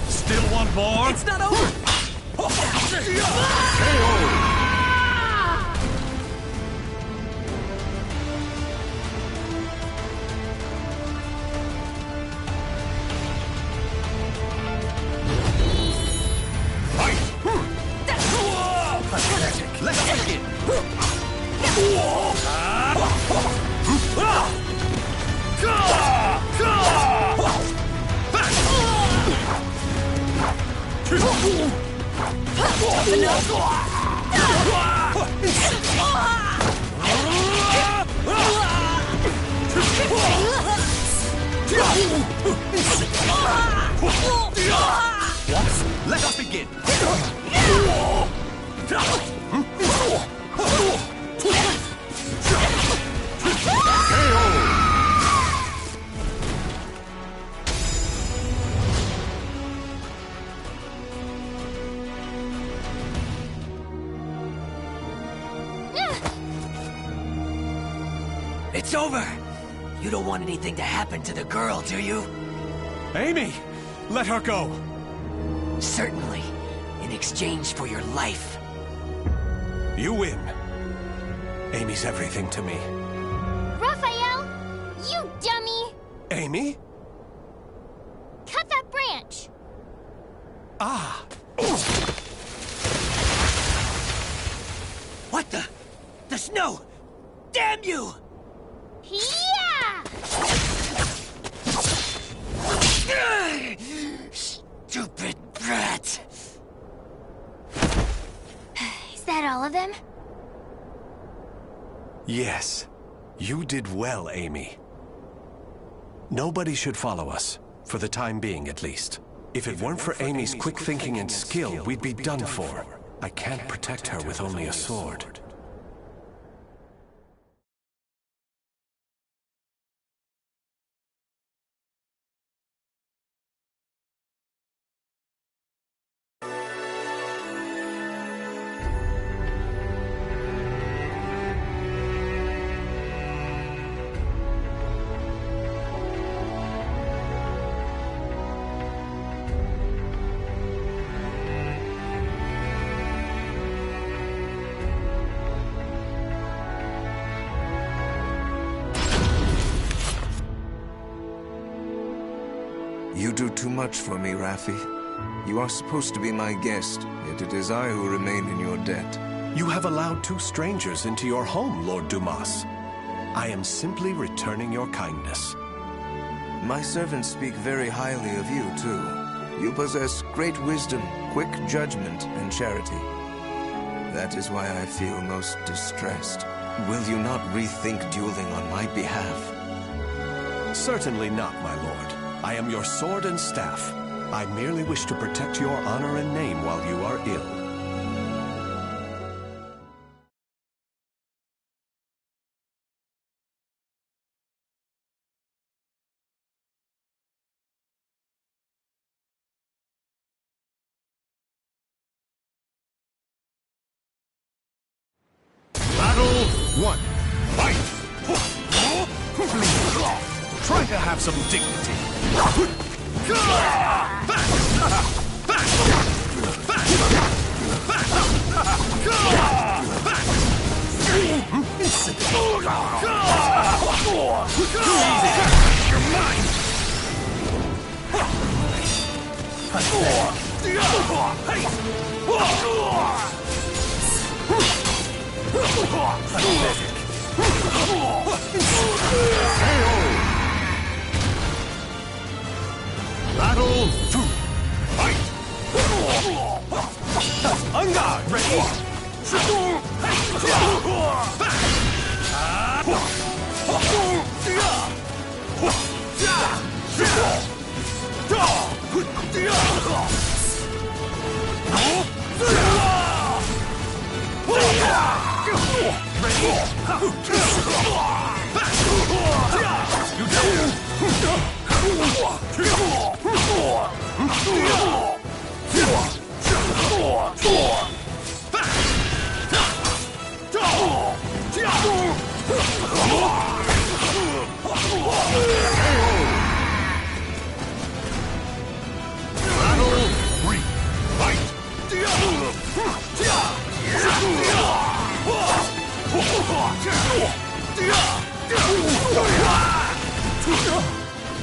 Still want more? It's not over! Let's begin! Let us begin! It's over! You don't want anything to happen to the girl, do you? Amy! Let her go! Certainly. In exchange for your life. You win. Amy's everything to me. Raphael! You dummy! Amy? Cut that branch! Ah! What the? The snow! Damn you! Yeah! Stupid brat! Is that all of them? Yes. You did well, Amy. Nobody should follow us, for the time being at least. If it weren't for Amy's quick thinking and skill, we'd be done for. I can't protect her with only a sword. You do too much for me, Raffi. You are supposed to be my guest, yet it is I who remain in your debt. You have allowed 2 strangers into your home, Lord Dumas. I am simply returning your kindness. My servants speak very highly of you, too. You possess great wisdom, quick judgment, and charity. That is why I feel most distressed. Will you not rethink dueling on my behalf? Certainly not, my lord. I am your sword and staff. I merely wish to protect your honor and name while you are ill. Battle 1. Fight! Try to have some dignity. You're mine! Battle 2. Fight! On guard! Ready?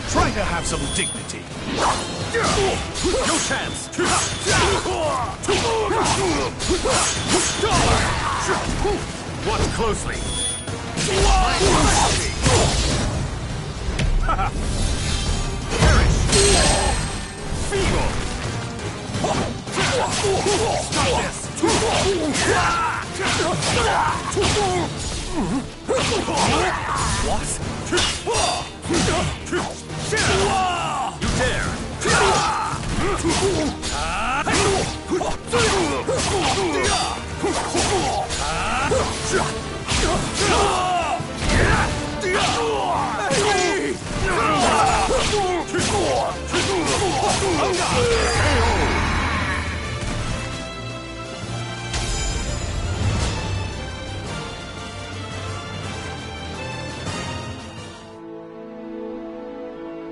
Try to have some dignity. No chance. Watch closely. Perish! Feeble! Stop this! What? You dare!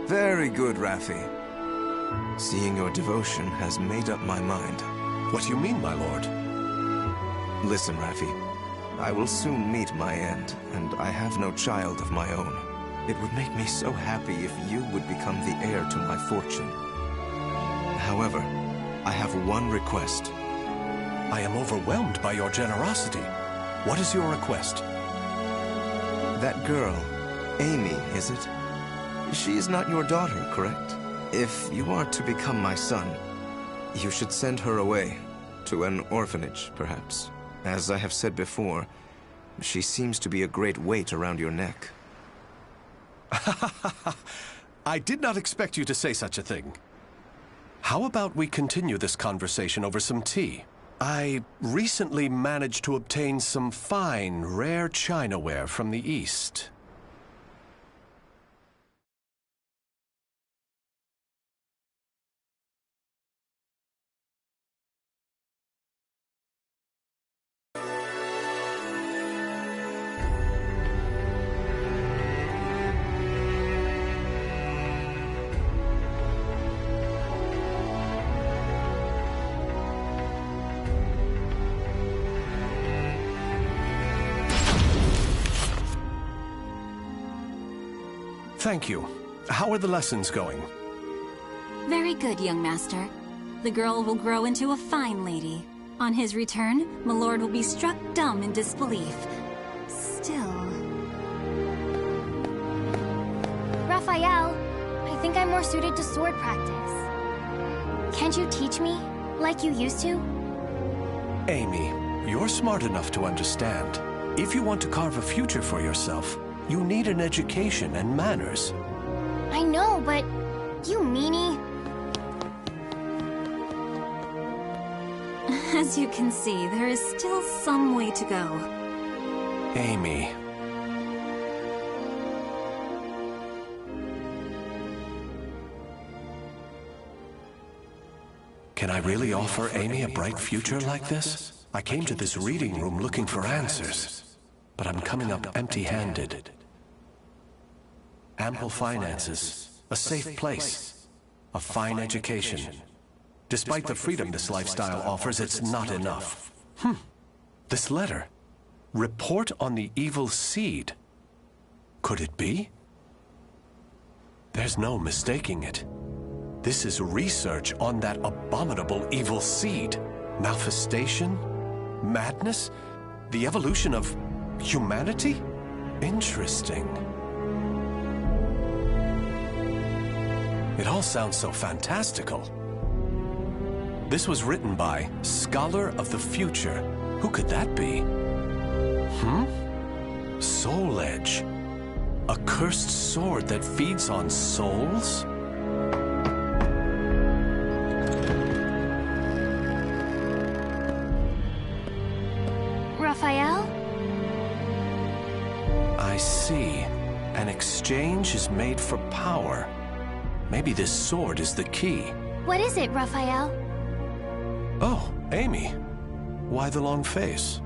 Very good, Raffi. Seeing your devotion has made up my mind. What do you mean, my lord? Listen, Raffi. I will soon meet my end, and I have no child of my own. It would make me so happy if you would become the heir to my fortune. However, I have one request. I am overwhelmed by your generosity. What is your request? That girl, Amy, is it? She is not your daughter, correct? If you are to become my son, you should send her away, to an orphanage, perhaps. As I have said before, she seems to be a great weight around your neck. I did not expect you to say such a thing. How about we continue this conversation over some tea? I recently managed to obtain some fine, rare chinaware from the East. Thank you. How are the lessons going? Very good, young master. The girl will grow into a fine lady. On his return, my lord will be struck dumb in disbelief. Still... Raphael, I think I'm more suited to sword practice. Can't you teach me, like you used to? Amy, you're smart enough to understand. If you want to carve a future for yourself, you need an education and manners. I know, but you meanie. As you can see, there is still some way to go. Amy. Can I really offer Amy a bright future like this? I came to this reading room looking for answers. But I'm coming up empty-handed. Ample finances, a safe place, a fine education. Despite the freedom this lifestyle offers, it's not enough. This letter. Report on the evil seed. Could it be? There's no mistaking it. This is research on that abominable evil seed. Malfestation? Madness? The evolution of humanity? Interesting. It all sounds so fantastical. This was written by Scholar of the Future. Who could that be? Soul Edge. A cursed sword that feeds on souls? Raphael? I see. An exchange is made for power. Maybe this sword is the key. What is it, Raphael? Oh, Amy. Why the long face?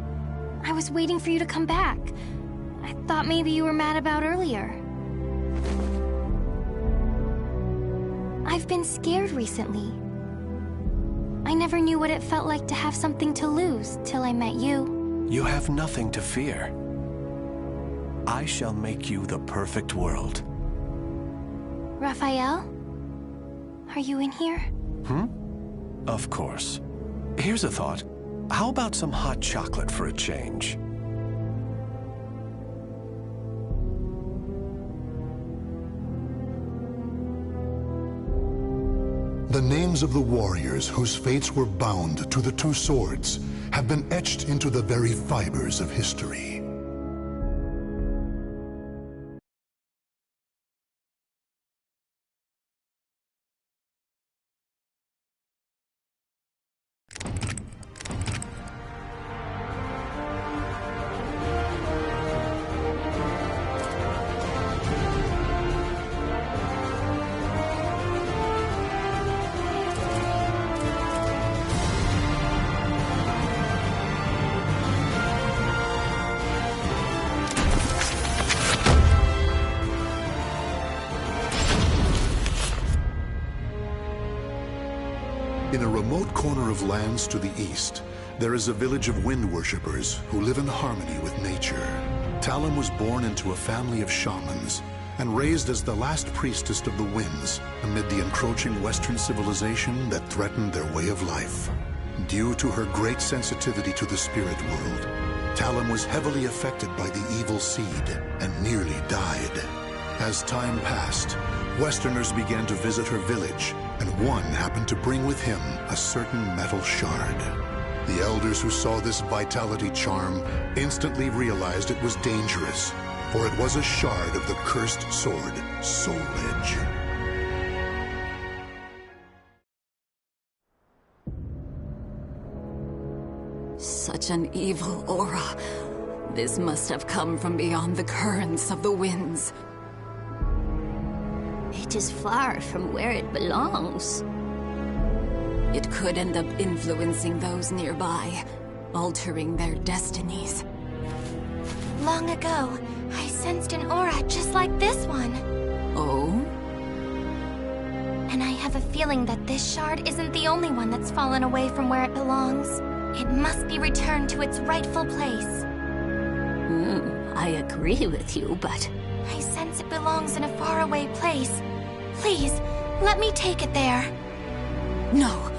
I was waiting for you to come back. I thought maybe you were mad about earlier. I've been scared recently. I never knew what it felt like to have something to lose till I met you. You have nothing to fear. I shall make you the perfect world. Raphael? Are you in here? Of course. Here's a thought. How about some hot chocolate for a change? The names of the warriors whose fates were bound to the two swords have been etched into the very fibers of history. In a remote corner of lands to the east, there is a village of wind worshippers who live in harmony with nature. Talim was born into a family of shamans and raised as the last priestess of the winds amid the encroaching Western civilization that threatened their way of life. Due to her great sensitivity to the spirit world, Talim was heavily affected by the evil seed and nearly died. As time passed, Westerners began to visit her village, and one happened to bring with him a certain metal shard. The elders who saw this vitality charm instantly realized it was dangerous, for it was a shard of the cursed sword, Soul Edge. Such an evil aura. This must have come from beyond the currents of the winds. It is far from where it belongs. It could end up influencing those nearby, altering their destinies. Long ago, I sensed an aura just like this one. Oh? And I have a feeling that this shard isn't the only one that's fallen away from where it belongs. It must be returned to its rightful place. I agree with you, but... I sense it belongs in a faraway place. Please, let me take it there. No.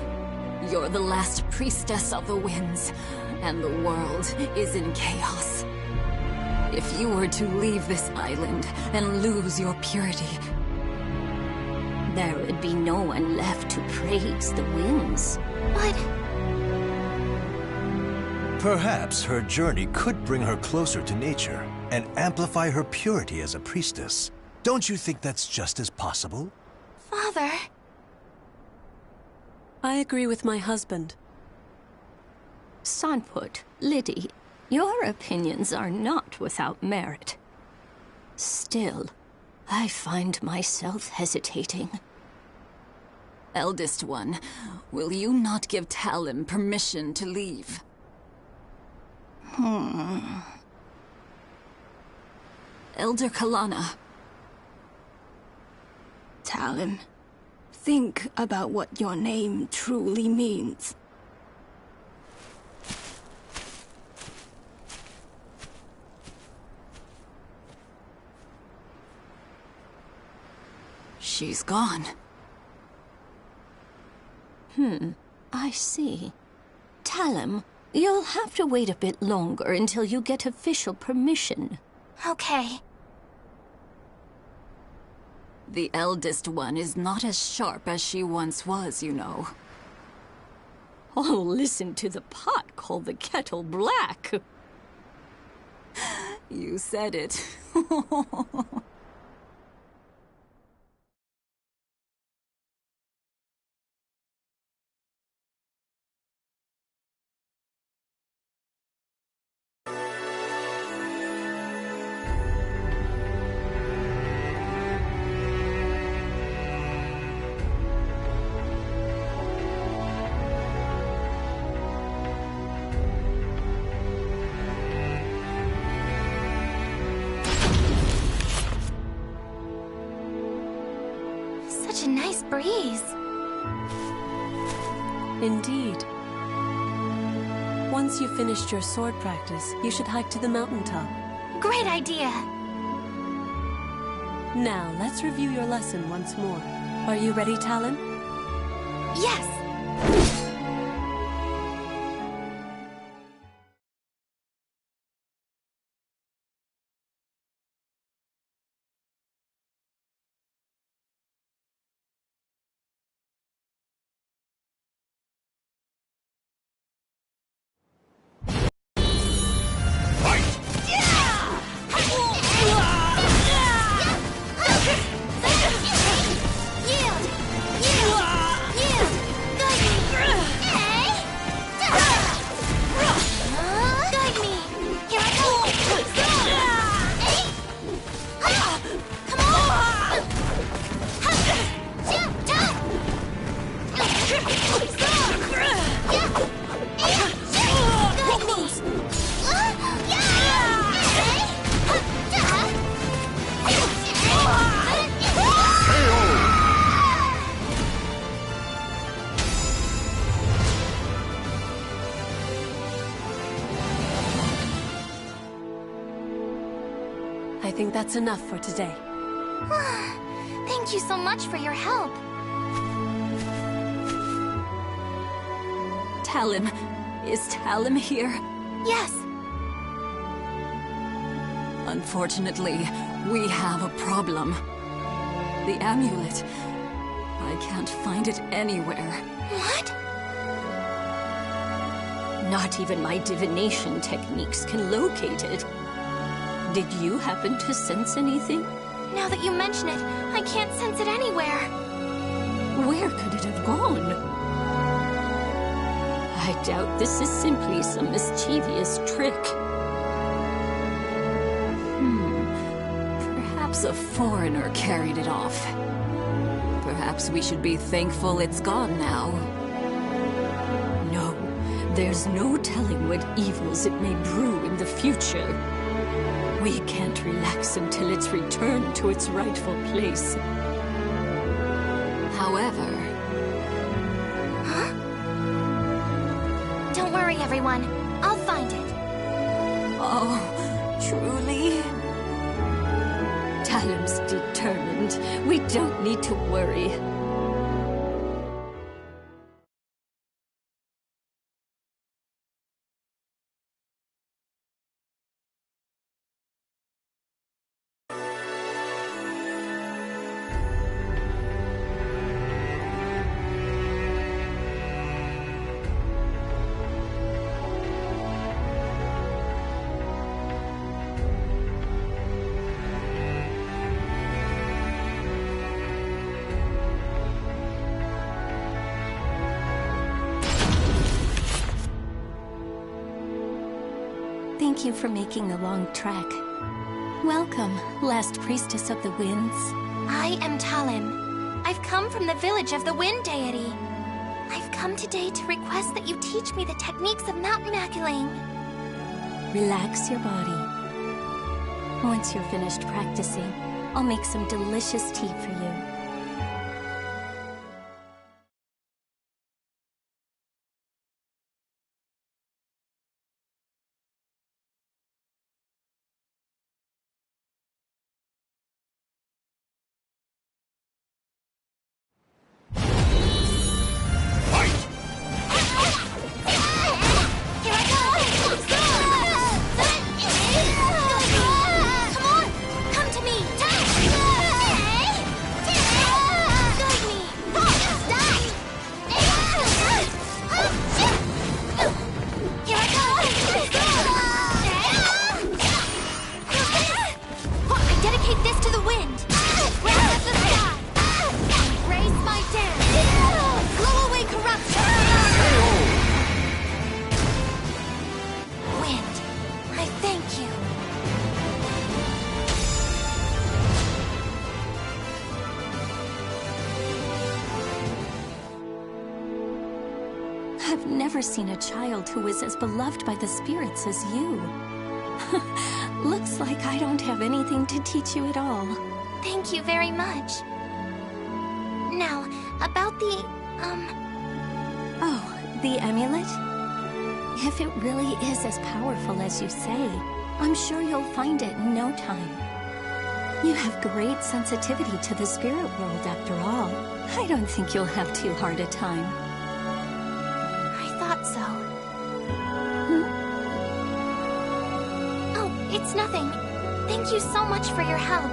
You're the last priestess of the winds, and the world is in chaos. If you were to leave this island and lose your purity... there would be no one left to praise the winds. But... perhaps her journey could bring her closer to nature and amplify her purity as a priestess. Don't you think that's just as possible? Father... I agree with my husband. Sanput, Liddy, your opinions are not without merit. Still, I find myself hesitating. Eldest one, will you not give Talim permission to leave? Elder Kalana. Talim, think about what your name truly means. She's gone. I see. Talim, you'll have to wait a bit longer until you get official permission. Okay. The eldest one is not as sharp as she once was, you know. Oh, listen to the pot call the kettle black. You said it. Such a nice breeze. Indeed. Once you've finished your sword practice, you should hike to the mountaintop. Great idea. Now, let's review your lesson once more. Are you ready, Talon? Yes. close! I think that's enough for today. Thank you so much for your help. Talim. Is Talim here? Yes. Unfortunately, we have a problem. The amulet. I can't find it anywhere. What? Not even my divination techniques can locate it. Did you happen to sense anything? Now that you mention it, I can't sense it anywhere. Where could it have gone? I doubt this is simply some mischievous trick. Perhaps a foreigner carried it off. Perhaps we should be thankful it's gone now. No, there's no telling what evils it may brew in the future. We can't relax until it's returned to its rightful place. However... Huh? Don't worry, everyone. I'll find it. Oh, truly? Talim's determined. We don't need to worry. Thank you for making the long trek. Welcome, last priestess of the winds. I am Talim. I've come from the village of the Wind Deity. I've come today to request that you teach me the techniques of mountain maculating. Relax your body. Once you're finished practicing, I'll make some delicious tea for you. I've never seen a child who is as beloved by the spirits as you. Looks like I don't have anything to teach you at all. Thank you very much. Now, about the, Oh, the amulet? If it really is as powerful as you say, I'm sure you'll find it in no time. You have great sensitivity to the spirit world, after all. I don't think you'll have too hard a time. I thought so. Oh, it's nothing. Thank you so much for your help.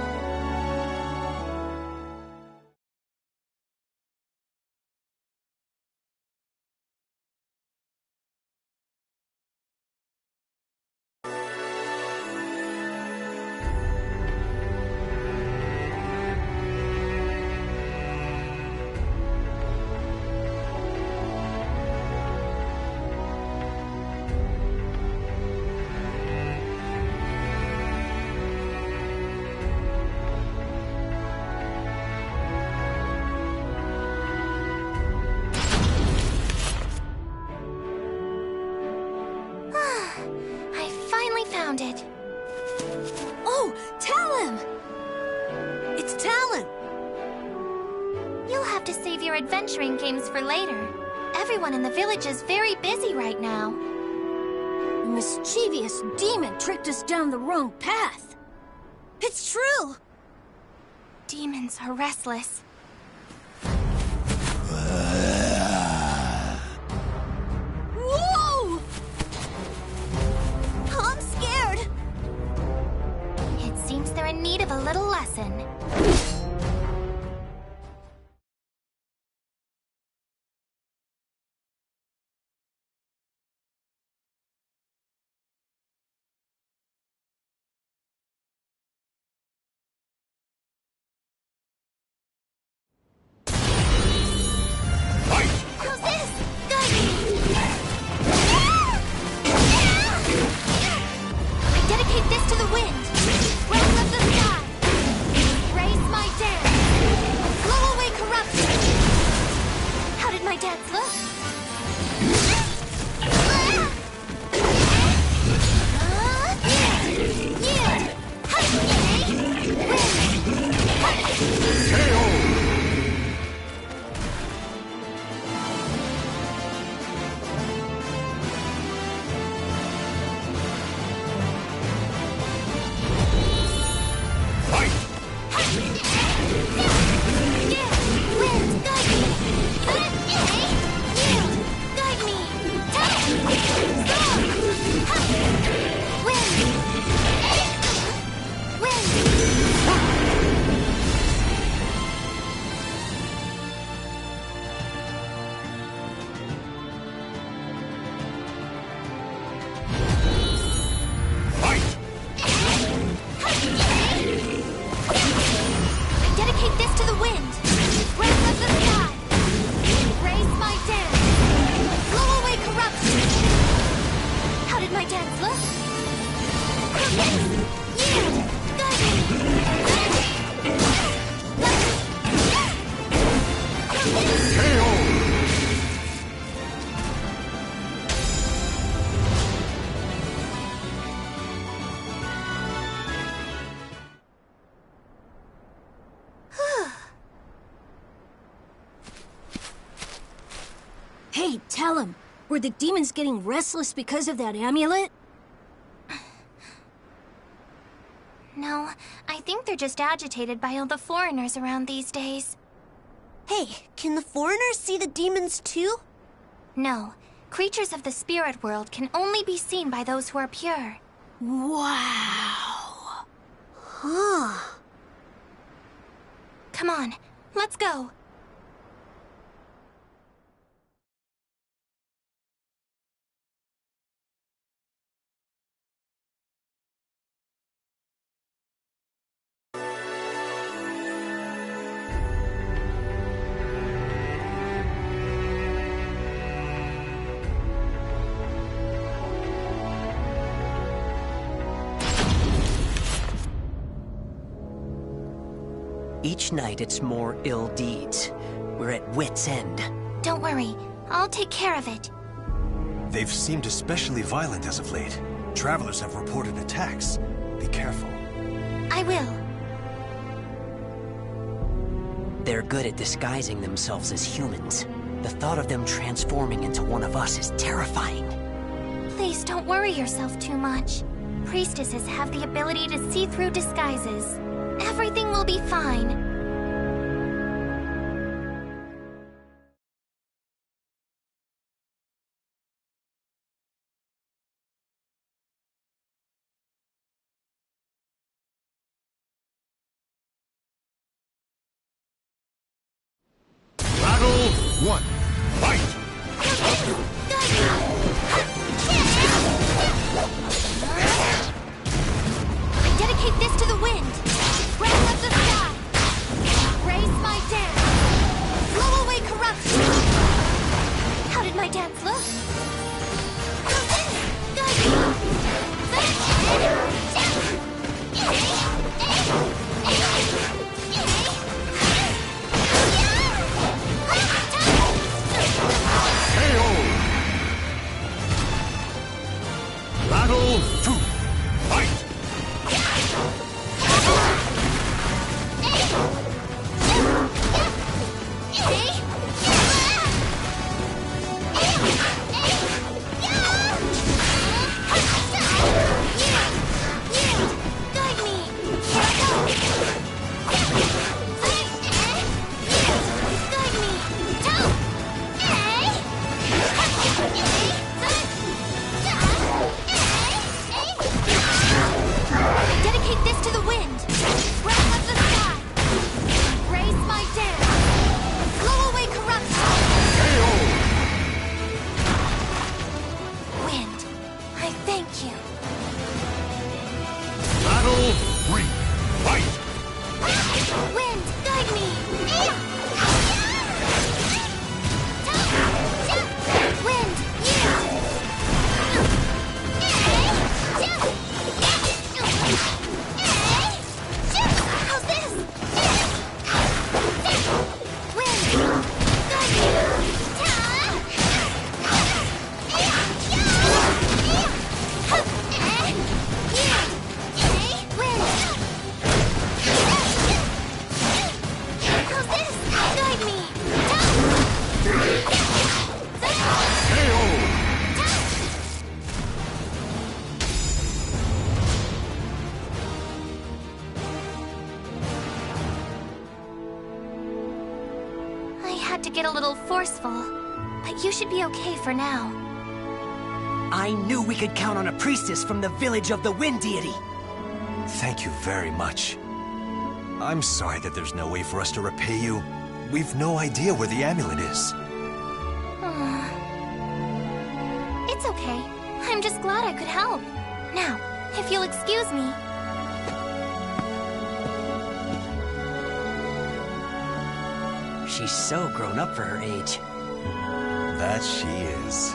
found it. Oh, Talon! It's Talon! You'll have to save your adventuring games for later. Everyone in the village is very busy right now. A mischievous demon tricked us down the wrong path. It's true! Demons are restless. Whoa! I'm scared! It seems they're in need of a little lesson. How's this? I dedicate this to the wind. Breath of the sky. Raise my dance. Blow away corruption. How did my dance look? Dedicate this to the wind. Breath of the sky. Raise my dance. Blow away corruption. How did my dance look? Hey, tell him. Were the demons getting restless because of that amulet? No, I think they're just agitated by all the foreigners around these days. Hey, can the foreigners see the demons too? No. Creatures of the spirit world can only be seen by those who are pure. Wow. Huh. Come on, let's go. Each night it's more ill deeds. We're at wit's end. Don't worry, I'll take care of it. They've seemed especially violent as of late. Travelers have reported attacks. Be careful. I will. They're good at disguising themselves as humans. The thought of them transforming into one of us is terrifying. Please don't worry yourself too much. Priestesses have the ability to see through disguises. Everything will be fine. Battle 1. Fight! I dedicate this to the wind. Breath of the sky. Raise my dance. Blow away corruption. How did my dance look? Battle 2. I thank you. Battle 3. Fight! Wind, guide me! Wind, how's this? Wind, guide me! To get a little forceful, but you should be okay for now. I knew we could count on a priestess from the village of the Wind Deity. Thank you very much. I'm sorry that there's no way for us to repay you. We've no idea where the amulet is. It's okay. I'm just glad I could help. Now, if you'll excuse me. She's so grown up for her age. That she is.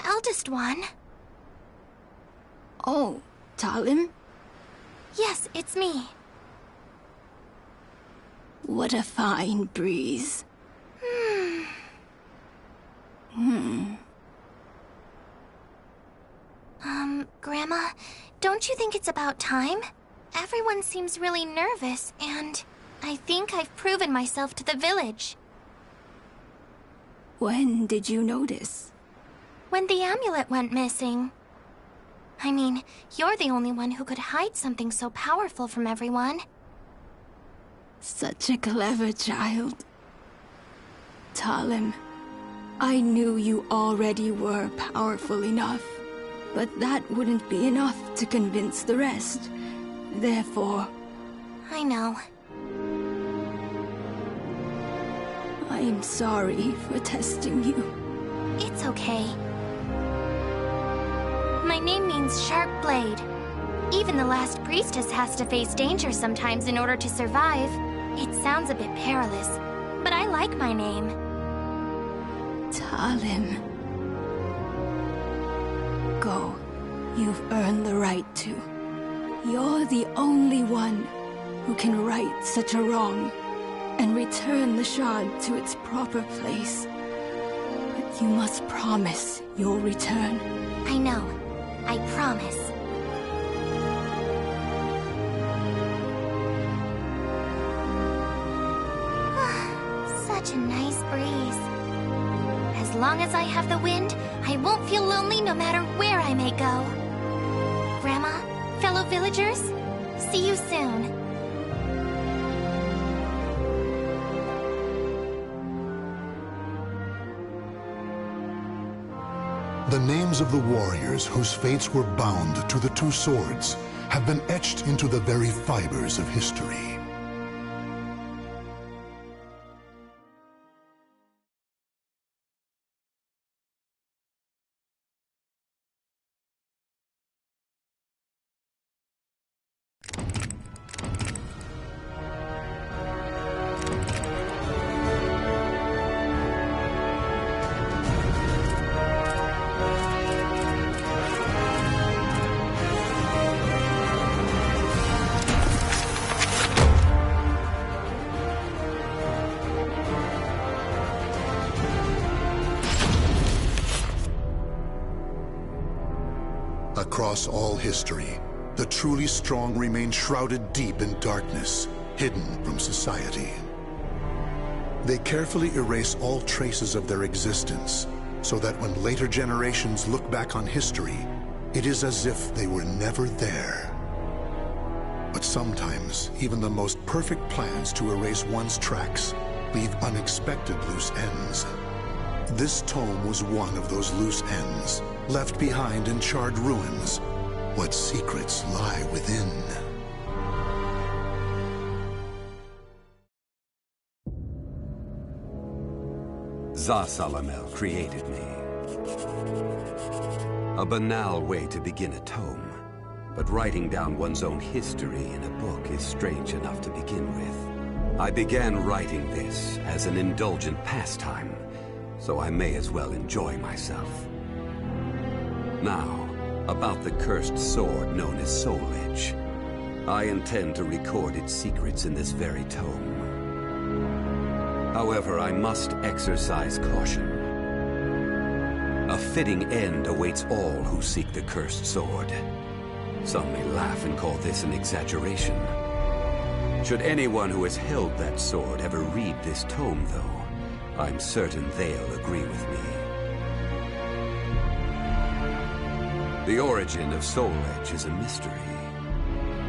Eldest one. Oh, Talim? Yes, it's me. What a fine breeze. Grandma, don't you think it's about time? Everyone seems really nervous, and I think I've proven myself to the village. When did you notice? When the amulet went missing. I mean, you're the only one who could hide something so powerful from everyone. Such a clever child. Talim, I knew you already were powerful enough, but that wouldn't be enough to convince the rest. Therefore... I know. I'm sorry for testing you. It's okay. My name means Sharp Blade. Even the last priestess has to face danger sometimes in order to survive. It sounds a bit perilous, but I like my name. Talim. Go. You've earned the right to. You're the only one who can right such a wrong and return the shard to its proper place. But you must promise you'll return. I know. I promise. Such a nice breeze. As long as I have the wind, I won't feel lonely no matter where I may go. Grandma, fellow villagers, see you soon. The names of the warriors whose fates were bound to the two swords have been etched into the very fibers of history. Across all history, the truly strong remain shrouded deep in darkness, hidden from society. They carefully erase all traces of their existence, so that when later generations look back on history, it is as if they were never there. But sometimes, even the most perfect plans to erase one's tracks leave unexpected loose ends. This tome was one of those loose ends, left behind in charred ruins. What secrets lie within? Za-Salamel created me. A banal way to begin a tome, but writing down one's own history in a book is strange enough to begin with. I began writing this as an indulgent pastime, so I may as well enjoy myself. Now, about the cursed sword known as Soul Edge. I intend to record its secrets in this very tome. However, I must exercise caution. A fitting end awaits all who seek the cursed sword. Some may laugh and call this an exaggeration. Should anyone who has held that sword ever read this tome, though, I'm certain they'll agree with me. The origin of Soul Edge is a mystery.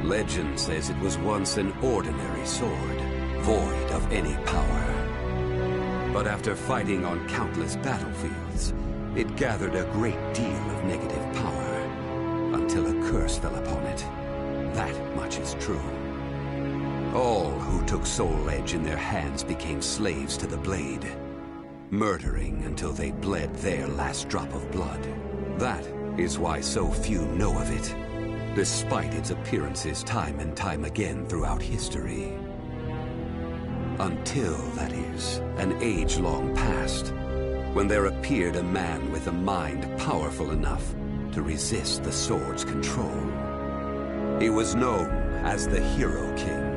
Legend says it was once an ordinary sword, void of any power. But after fighting on countless battlefields, it gathered a great deal of negative power, until a curse fell upon it. That much is true. All who took Soul Edge in their hands became slaves to the blade, murdering until they bled their last drop of blood. That is why so few know of it, despite its appearances time and time again throughout history. Until, that is, an age-long past, when there appeared a man with a mind powerful enough to resist the sword's control. He was known as the Hero King.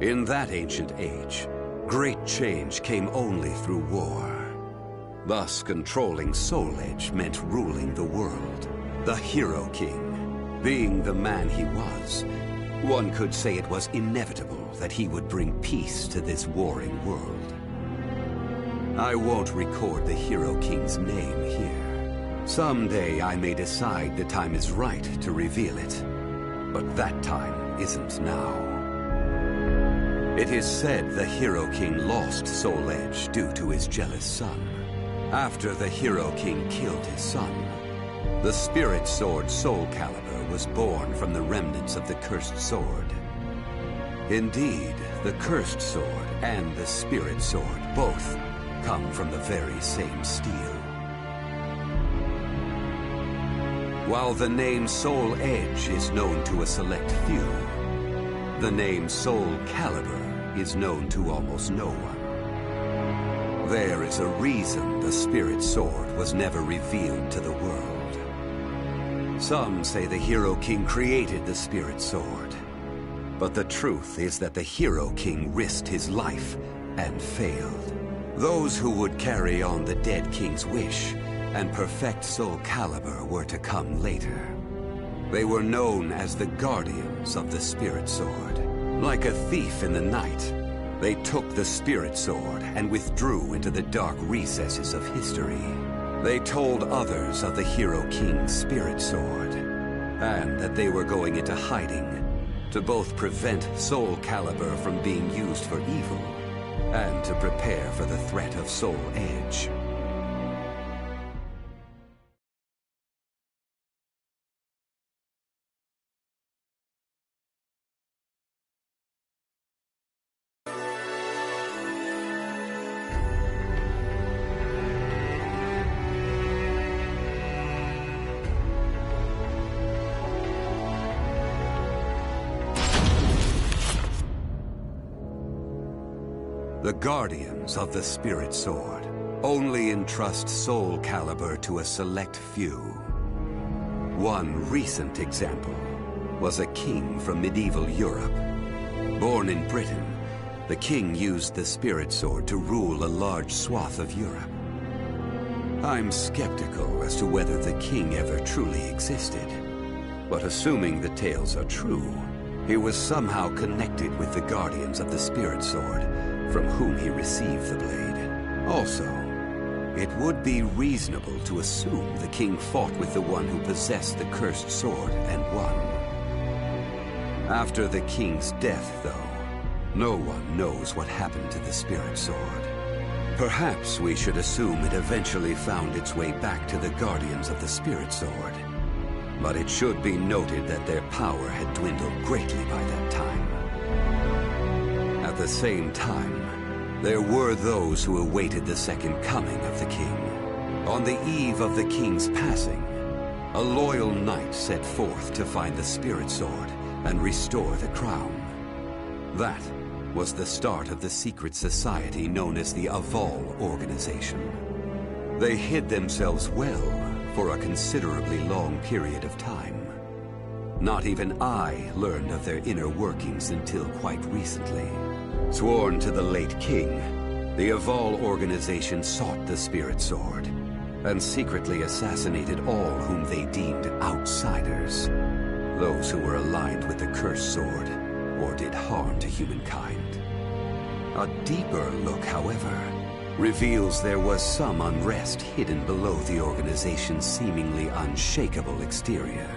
In that ancient age, great change came only through war. Thus, controlling Soul Edge meant ruling the world. The Hero King, being the man he was, one could say it was inevitable that he would bring peace to this warring world. I won't record the Hero King's name here. Someday I may decide the time is right to reveal it, but that time isn't now. It is said the Hero King lost Soul Edge due to his jealous son. After the Hero King killed his son, the spirit sword Soul Calibur was born from the remnants of the cursed sword. Indeed, the cursed sword and the spirit sword both come from the very same steel. While the name Soul Edge is known to a select few, the name Soul Calibur is known to almost no one. There is a reason the spirit sword was never revealed to the world. Some say the Hero King created the spirit sword, but the truth is that the Hero King risked his life and failed. Those who would carry on the dead king's wish and perfect Soul Calibur were to come later. They were known as the Guardians of the Spirit Sword. Like a thief in the night, they took the Spirit Sword and withdrew into the dark recesses of history. They told others of the Hero King's Spirit Sword, and that they were going into hiding to both prevent Soul Calibur from being used for evil, and to prepare for the threat of Soul Edge. the Guardians of the Spirit Sword only entrust Soul Calibur to a select few. One recent example was a king from medieval Europe. Born in Britain, the king used the Spirit Sword to rule a large swath of Europe. I'm skeptical as to whether the king ever truly existed, but assuming the tales are true, he was somehow connected with the Guardians of the Spirit Sword, from whom he received the blade. Also, it would be reasonable to assume the king fought with the one who possessed the cursed sword and won. After the king's death, though, no one knows what happened to the Spirit Sword. Perhaps we should assume it eventually found its way back to the Guardians of the Spirit Sword. But it should be noted that their power had dwindled greatly by that time. At the same time, there were those who awaited the second coming of the king. On the eve of the king's passing, a loyal knight set forth to find the Spirit Sword and restore the crown. That was the start of the secret society known as the Aval organization. They hid themselves well for a considerably long period of time. Not even I learned of their inner workings until quite recently. Sworn to the late king, the Aval organization sought the Spirit Sword and secretly assassinated all whom they deemed outsiders, those who were aligned with the cursed sword or did harm to humankind. A deeper look, however, reveals there was some unrest hidden below the organization's seemingly unshakable exterior.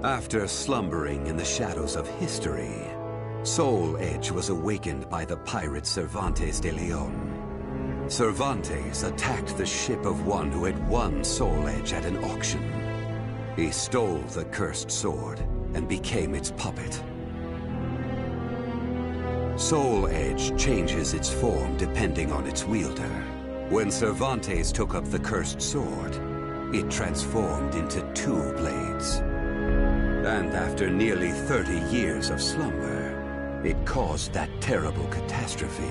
After slumbering in the shadows of history, Soul Edge was awakened by the pirate Cervantes de Leon. Cervantes attacked the ship of one who had won Soul Edge at an auction. He stole the cursed sword and became its puppet. Soul Edge changes its form depending on its wielder. When Cervantes took up the cursed sword, it transformed into 2 blades. And after nearly 30 years of slumber, it caused that terrible catastrophe.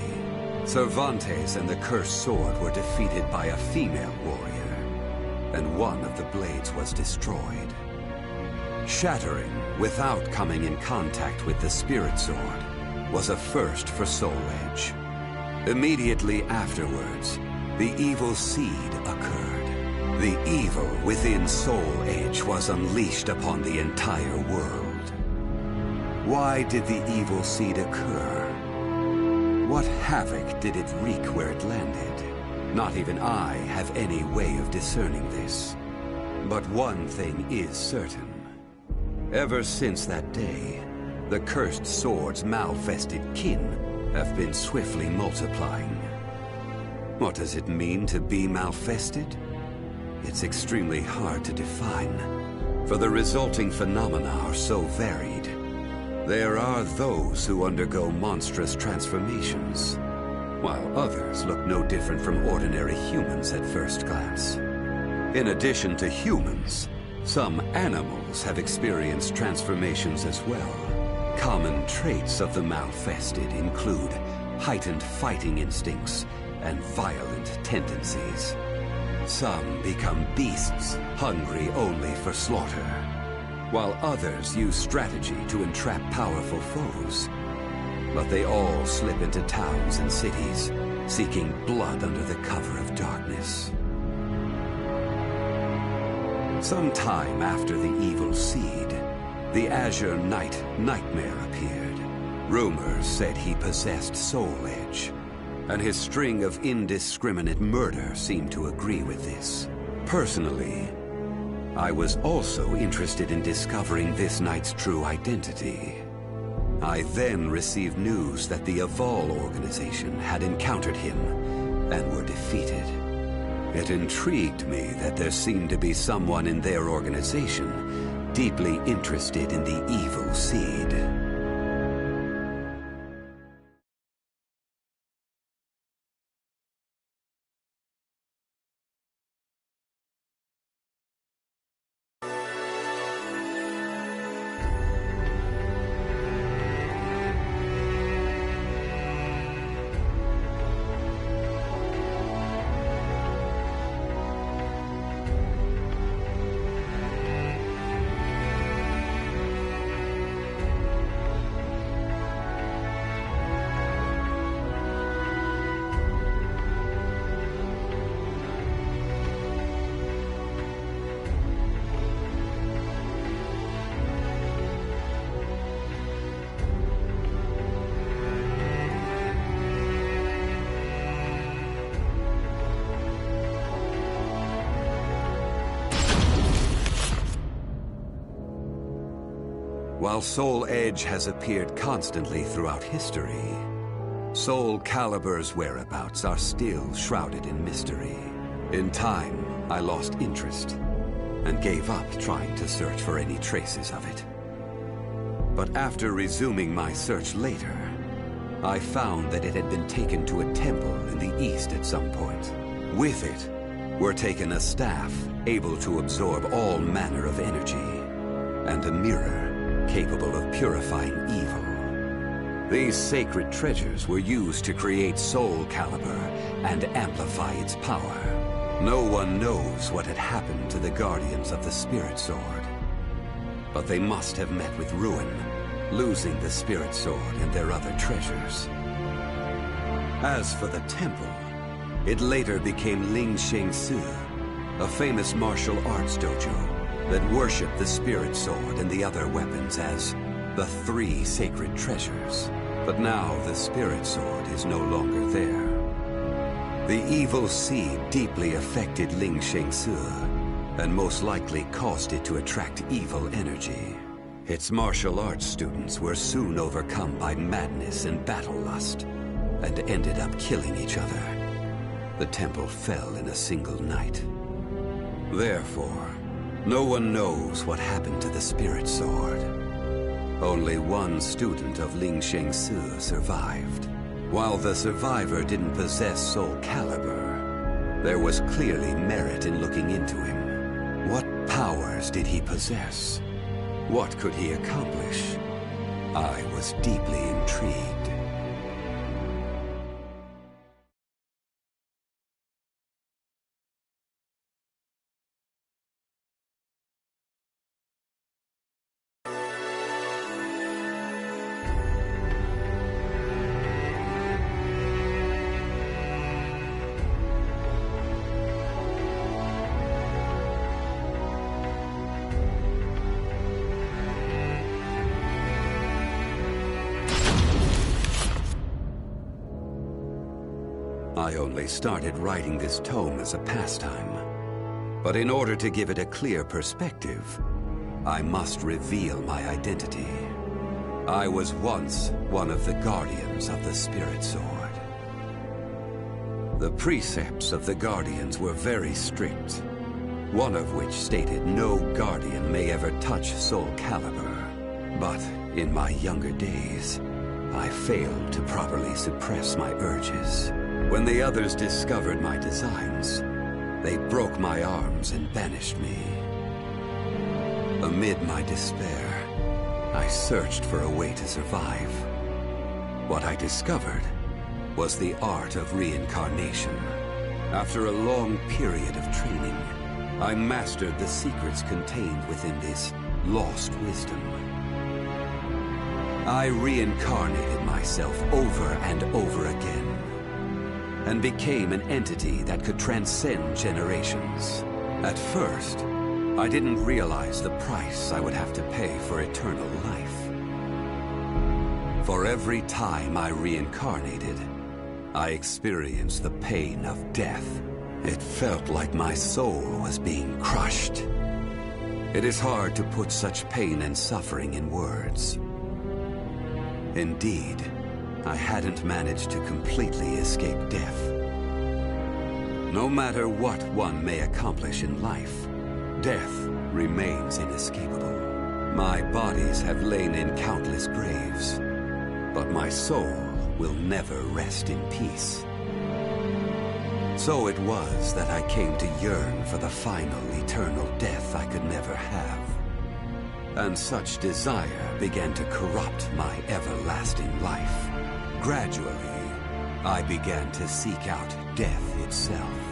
Cervantes and the cursed sword were defeated by a female warrior, and one of the blades was destroyed. Shattering without coming in contact with the Spirit Sword was a first for Soul Edge. Immediately afterwards, the evil seed occurred. The evil within Soul Edge was unleashed upon the entire world. Why did the evil seed occur? What havoc did it wreak where it landed? Not even I have any way of discerning this. But one thing is certain. Ever since that day, the cursed sword's malfested kin have been swiftly multiplying. What does it mean to be malfested? It's extremely hard to define, for the resulting phenomena are so varied. There are those who undergo monstrous transformations, while others look no different from ordinary humans at first glance. In addition to humans, some animals have experienced transformations as well. Common traits of the malfested include heightened fighting instincts and violent tendencies. Some become beasts, hungry only for slaughter, while others use strategy to entrap powerful foes. But they all slip into towns and cities, seeking blood under the cover of darkness. Some time after the evil seed, the Azure Knight Nightmare appeared. Rumors said he possessed Soul Edge, and his string of indiscriminate murder seemed to agree with this. Personally, I was also interested in discovering this knight's true identity. I then received news that the Aval organization had encountered him and were defeated. It intrigued me that there seemed to be someone in their organization deeply interested in the evil seed. While Soul Edge has appeared constantly throughout history, Soul Calibur's whereabouts are still shrouded in mystery. In time, I lost interest and gave up trying to search for any traces of it. But after resuming my search later, I found that it had been taken to a temple in the east at some point. With it were taken a staff able to absorb all manner of energy, and a mirror capable of purifying evil. These sacred treasures were used to create Soul Calibur and amplify its power. No one knows what had happened to the Guardians of the Spirit Sword, but they must have met with ruin, losing the Spirit Sword and their other treasures. As for the temple, it later became Ling Sheng Su, a famous martial arts dojo that worshipped the Spirit Sword and the other weapons as the three sacred treasures. But now the Spirit Sword is no longer there. The evil seed deeply affected Ling Sheng Su, and most likely caused it to attract evil energy. Its martial arts students were soon overcome by madness and battle lust, and ended up killing each other. The temple fell in a single night. Therefore, no one knows what happened to the Spirit Sword. Only one student of Ling Sheng Su survived. While the survivor didn't possess Soul Calibur, there was clearly merit in looking into him. What powers did he possess? What could he accomplish? I was deeply intrigued. I only started writing this tome as a pastime, but in order to give it a clear perspective, I must reveal my identity. I was once one of the Guardians of the Spirit Sword. The precepts of the Guardians were very strict, one of which stated no Guardian may ever touch Soul Calibur. But in my younger days, I failed to properly suppress my urges. When the others discovered my designs, they broke my arms and banished me. Amid my despair, I searched for a way to survive. What I discovered was the art of reincarnation. After a long period of training, I mastered the secrets contained within this lost wisdom. I reincarnated myself over and over again, and became an entity that could transcend generations. At first, I didn't realize the price I would have to pay for eternal life. For every time I reincarnated, I experienced the pain of death. It felt like my soul was being crushed. It is hard to put such pain and suffering in words. Indeed, I hadn't managed to completely escape death. No matter what one may accomplish in life, death remains inescapable. My bodies have lain in countless graves, but my soul will never rest in peace. So it was that I came to yearn for the final eternal death I could never have. And such desire began to corrupt my everlasting life. Gradually, I began to seek out death itself.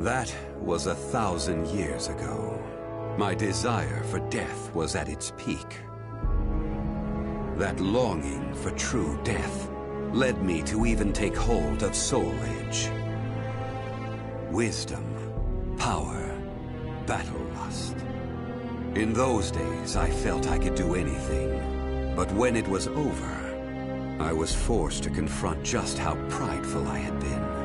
That was 1,000 years ago. My desire for death was at its peak. That longing for true death led me to even take hold of Soul Edge. Wisdom, power, battle lust. In those days, I felt I could do anything. But when it was over, I was forced to confront just how prideful I had been.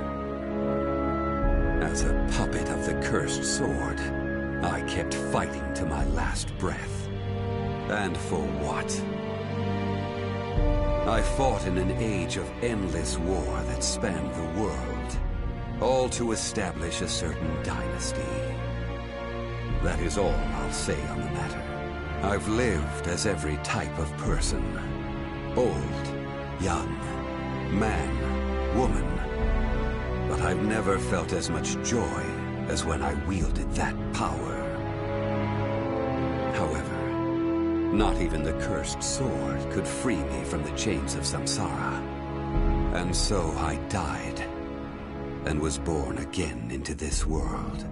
As a puppet of the cursed sword, I kept fighting to my last breath. And for what? I fought in an age of endless war that spanned the world, all to establish a certain dynasty. That is all I'll say on the matter. I've lived as every type of person. Old, young, man, woman. But I've never felt as much joy as when I wielded that power. However, not even the cursed sword could free me from the chains of samsara. And so I died, and was born again into this world.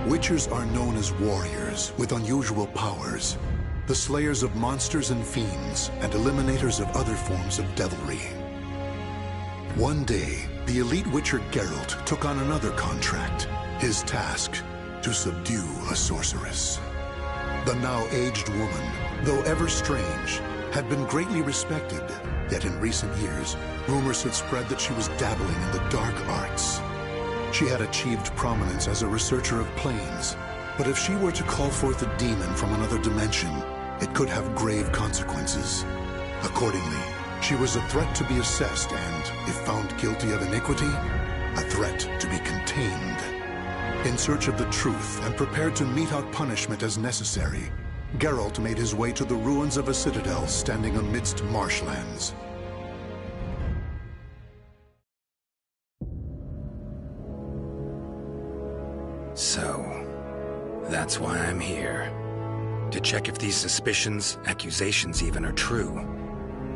Witchers are known as warriors with unusual powers, the slayers of monsters and fiends, and eliminators of other forms of devilry. One day, the elite Witcher Geralt took on another contract, his task, to subdue a sorceress. The now aged woman, though ever strange, had been greatly respected, yet in recent years, rumors had spread that she was dabbling in the dark arts. She had achieved prominence as a researcher of planes, but if she were to call forth a demon from another dimension, it could have grave consequences. Accordingly, she was a threat to be assessed and, if found guilty of iniquity, a threat to be contained. In search of the truth and prepared to mete out punishment as necessary, Geralt made his way to the ruins of a citadel standing amidst marshlands. So, that's why I'm here. To check if these suspicions, accusations even, are true.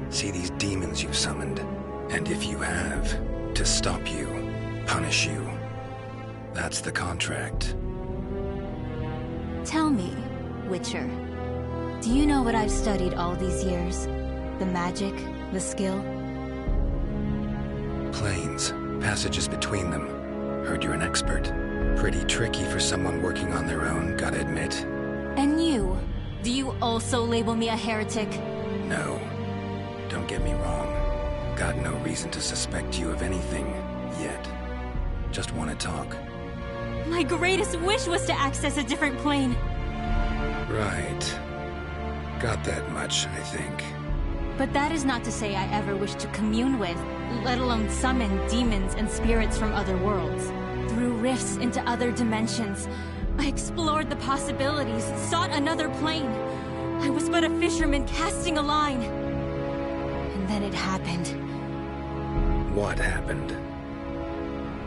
See these demons you've summoned, and if you have, to stop you, punish you. That's the contract. Tell me, Witcher, do you know what I've studied all these years? The magic, the skill? Planes, passages between them. Heard you're an expert. Pretty tricky for someone working on their own, gotta admit. And you? Do you also label me a heretic? No. Don't get me wrong. Got no reason to suspect you of anything, yet. Just want to talk. My greatest wish was to access a different plane. Right. Got that much, I think. But that is not to say I ever wished to commune with, let alone summon demons and spirits from other worlds. Through rifts into other dimensions, I explored the possibilities, sought another plane. I was but a fisherman casting a line. And then it happened. What happened?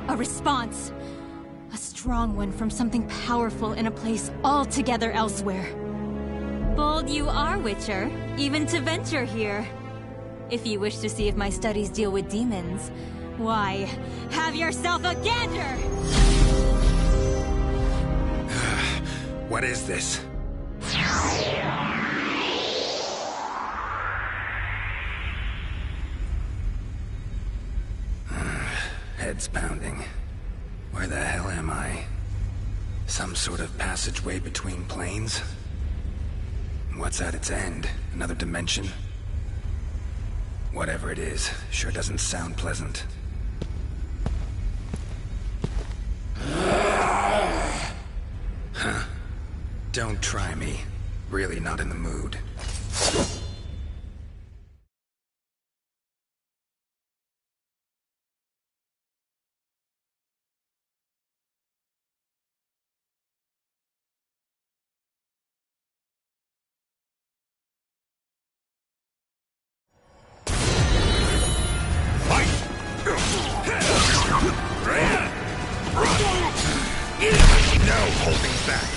A response. A strong one from something powerful in a place altogether elsewhere. Bold you are, Witcher, even to venture here. If you wish to see if my studies deal with demons, why, have yourself a gander! What is this? Head's pounding. Where the hell am I? Some sort of passageway between planes? What's at its end? Another dimension? Whatever it is, sure doesn't sound pleasant. Huh. Don't try me. Really not in the mood. No holding back.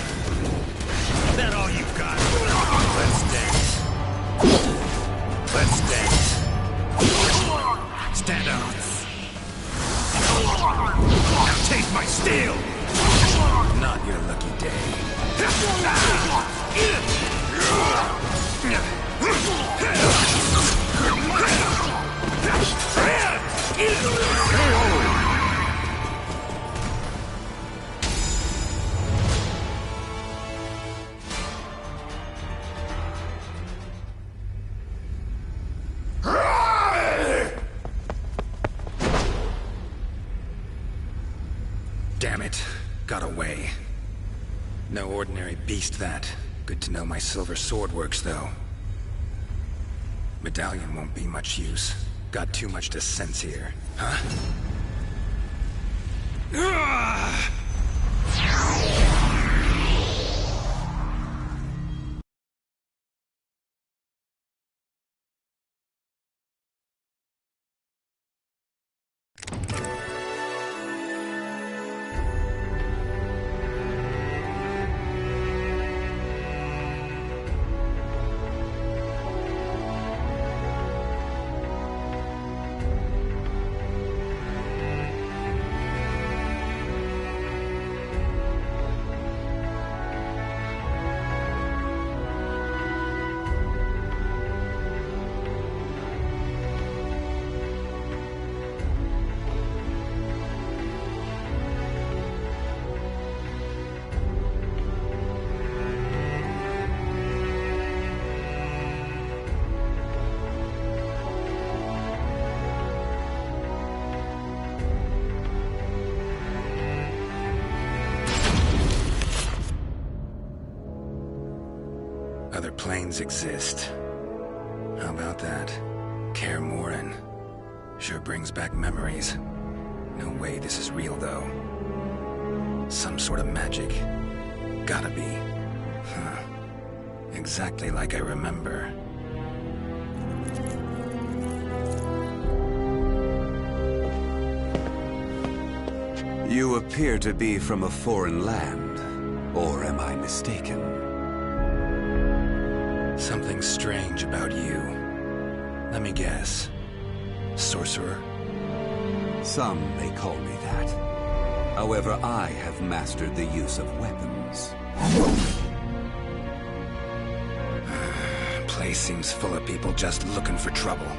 Is that all you've got? Let's dance. Let's dance. Stand up. Now taste my steel! Not your lucky day. Damn it. Got away. No ordinary beast, that. Good to know my silver sword works, though. Medallion won't be much use. Got too much to sense here. Huh? Other planes exist. How about that? Kaer Morhen. Sure brings back memories. No way this is real, though. Some sort of magic. Gotta be. Huh. Exactly like I remember. You appear to be from a foreign land, or am I mistaken? Something strange about you. Let me guess. Sorcerer? Some may call me that. However, I have mastered the use of weapons. Place seems full of people just looking for trouble.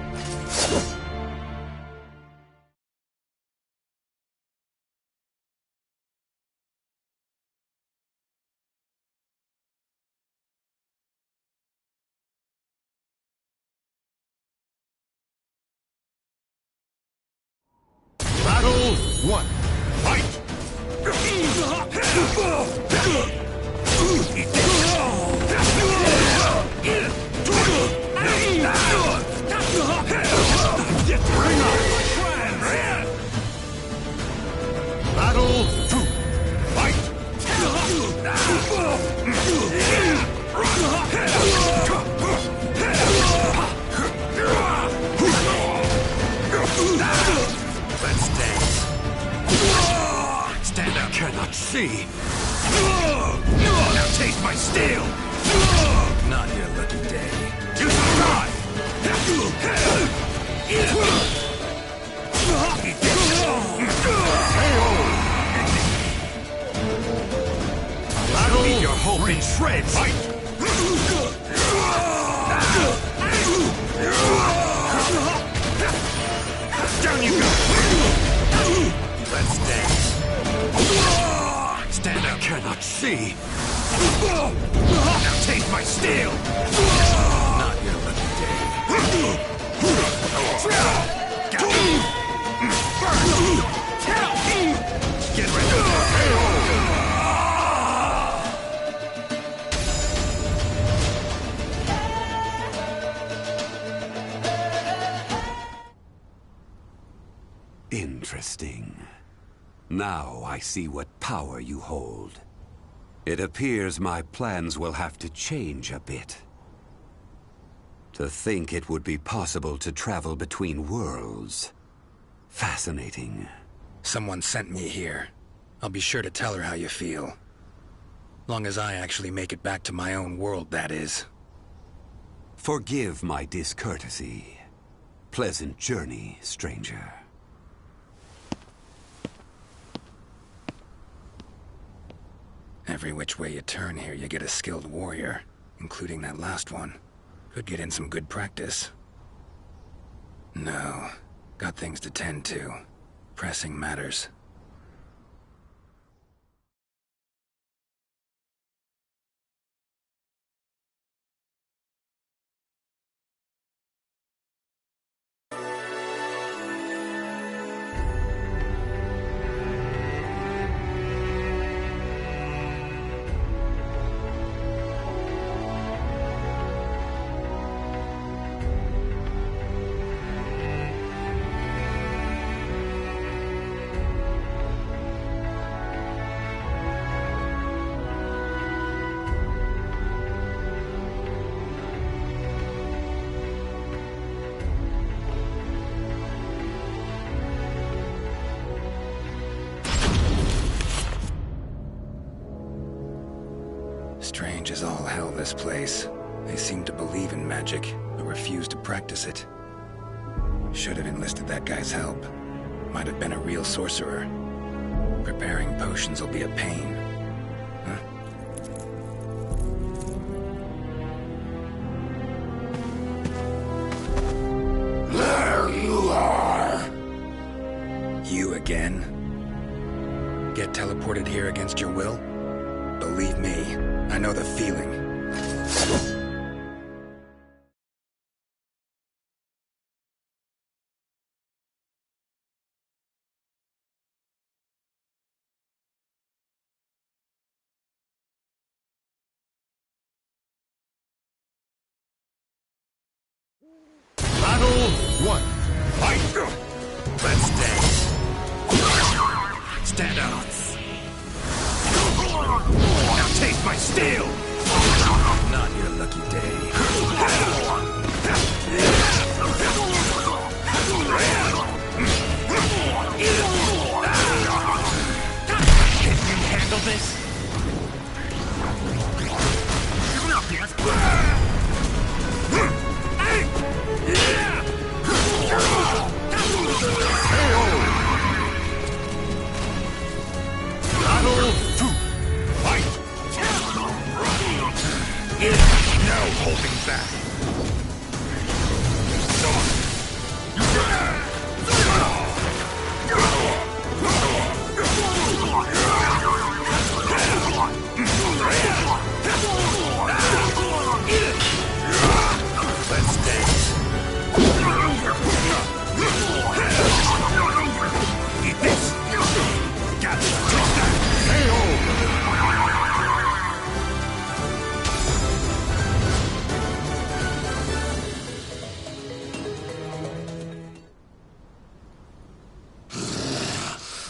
Battle 1. Fight! Battle 2. Fight! Let's dance. Stand up. Cannot see. Now taste my steel! Not your lucky day. You shall die! Battle Leave your hope in shreds. Fight! Down you go! Let's dance. Stand up. Cannot see. Now taste my steel! Not your lucky day. Get ready! Interesting. Now I see what power you hold. It appears my plans will have to change a bit. To think it would be possible to travel between worlds. Fascinating. Someone sent me here. I'll be sure to tell her how you feel. Long as I actually make it back to my own world, that is. Forgive my discourtesy. Pleasant journey, stranger. Every which way you turn here, you get a skilled warrior, including that last one. Could get in some good practice. No, got things to tend to. Pressing matters. Strange as all hell, this place. They seem to believe in magic, but refuse to practice it. Should have enlisted that guy's help. Might have been a real sorcerer. Preparing potions will be a pain. Huh? There you are! You again? Get teleported here against your will? Believe me, I know the feeling. Battle 1. Fight! Let's dance. Stand up. Now taste my steel! Not your lucky day. Can you handle this? Battle 2. Fight! No holding back. Let's dance. Eat this! Gotcha!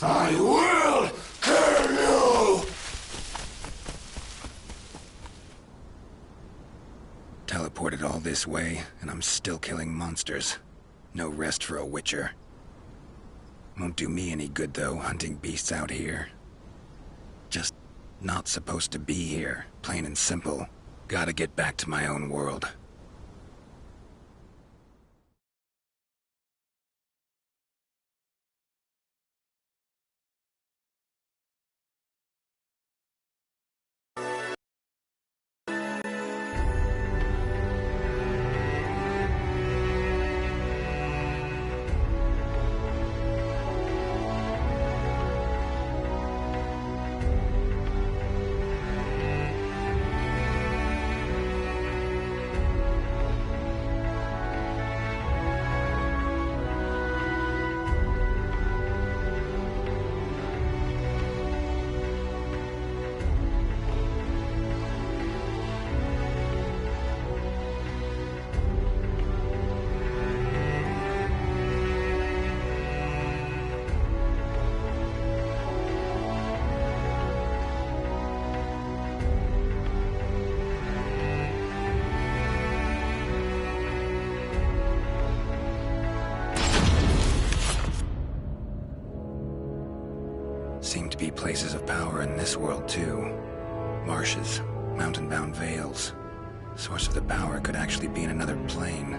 I will kill you! Teleported all this way, and I'm still killing monsters. No rest for a witcher. Won't do me any good, though, hunting beasts out here. Just not supposed to be here, plain and simple. Gotta get back to my own world. Seem to be places of power in this world, too. Marshes, mountain-bound vales. Source of the power could actually be in another plane.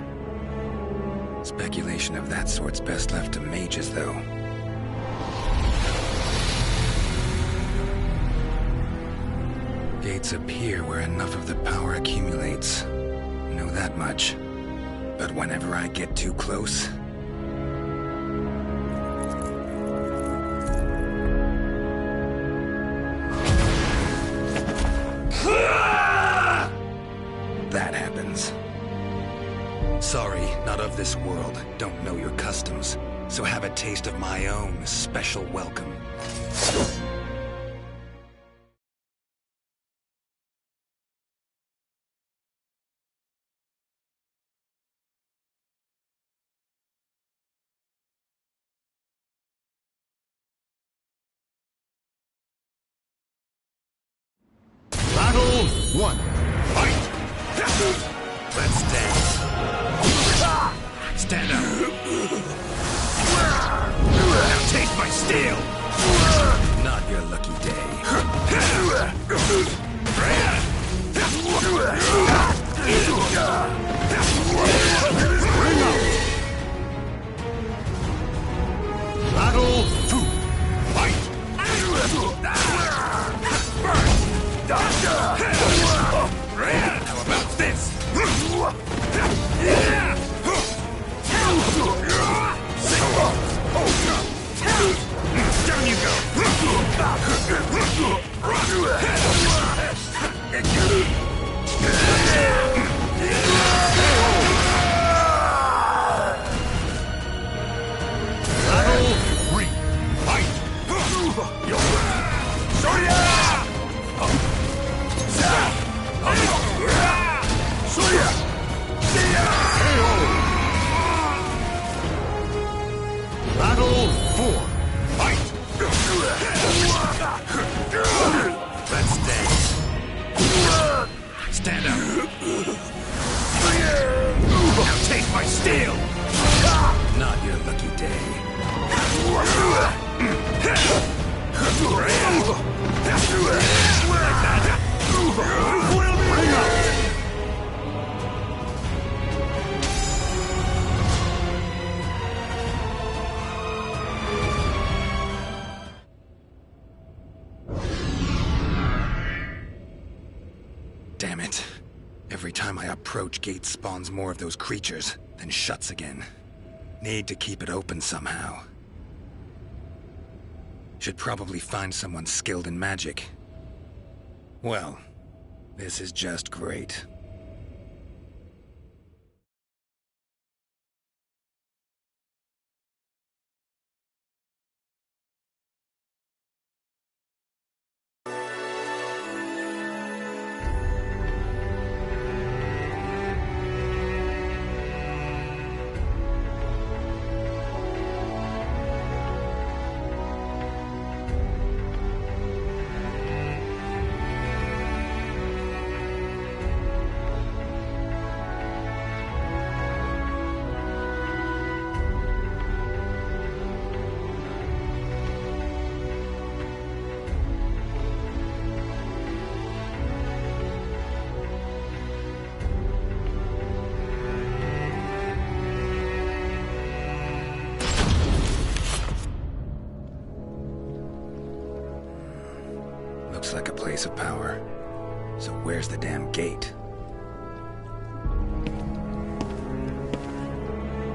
Speculation of that sort's best left to mages, though. Gates appear where enough of the power accumulates. Know that much. But whenever I get too close... that happens. Sorry, not of this world. Don't know your customs. So have a taste of my own special welcome. Battle 1. Fight! Let's dance. Stand up. Now taste my steel! Not your lucky day. Battle 2. Fight! How about this? Down you go! Stand up. Now take my steel! Not your lucky day. Bring up! Damn it. Every time I approach, gate spawns more of those creatures, then shuts again. Need to keep it open somehow. Should probably find someone skilled in magic. Well, this is just great. Looks like a place of power. So where's the damn gate?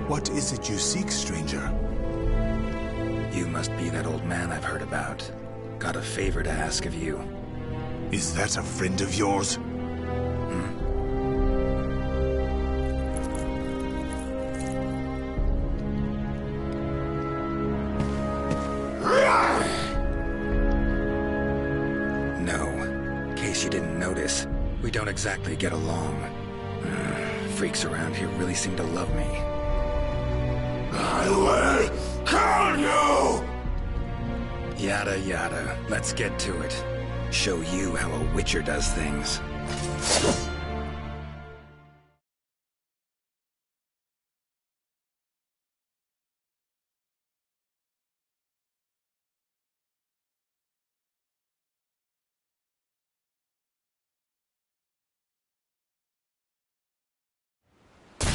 What is it you seek, stranger? You must be that old man I've heard about. Got a favor to ask of you. Is that a friend of yours? We don't exactly get along. Freaks around here really seem to love me. I will kill you! Yada yada. Let's get to it. Show you how a Witcher does things.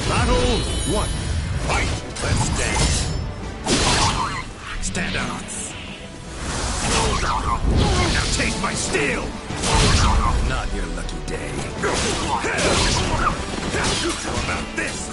Battle 1. Fight! Let's dance. Stand up. Now take my steel! Not your lucky day. How about this?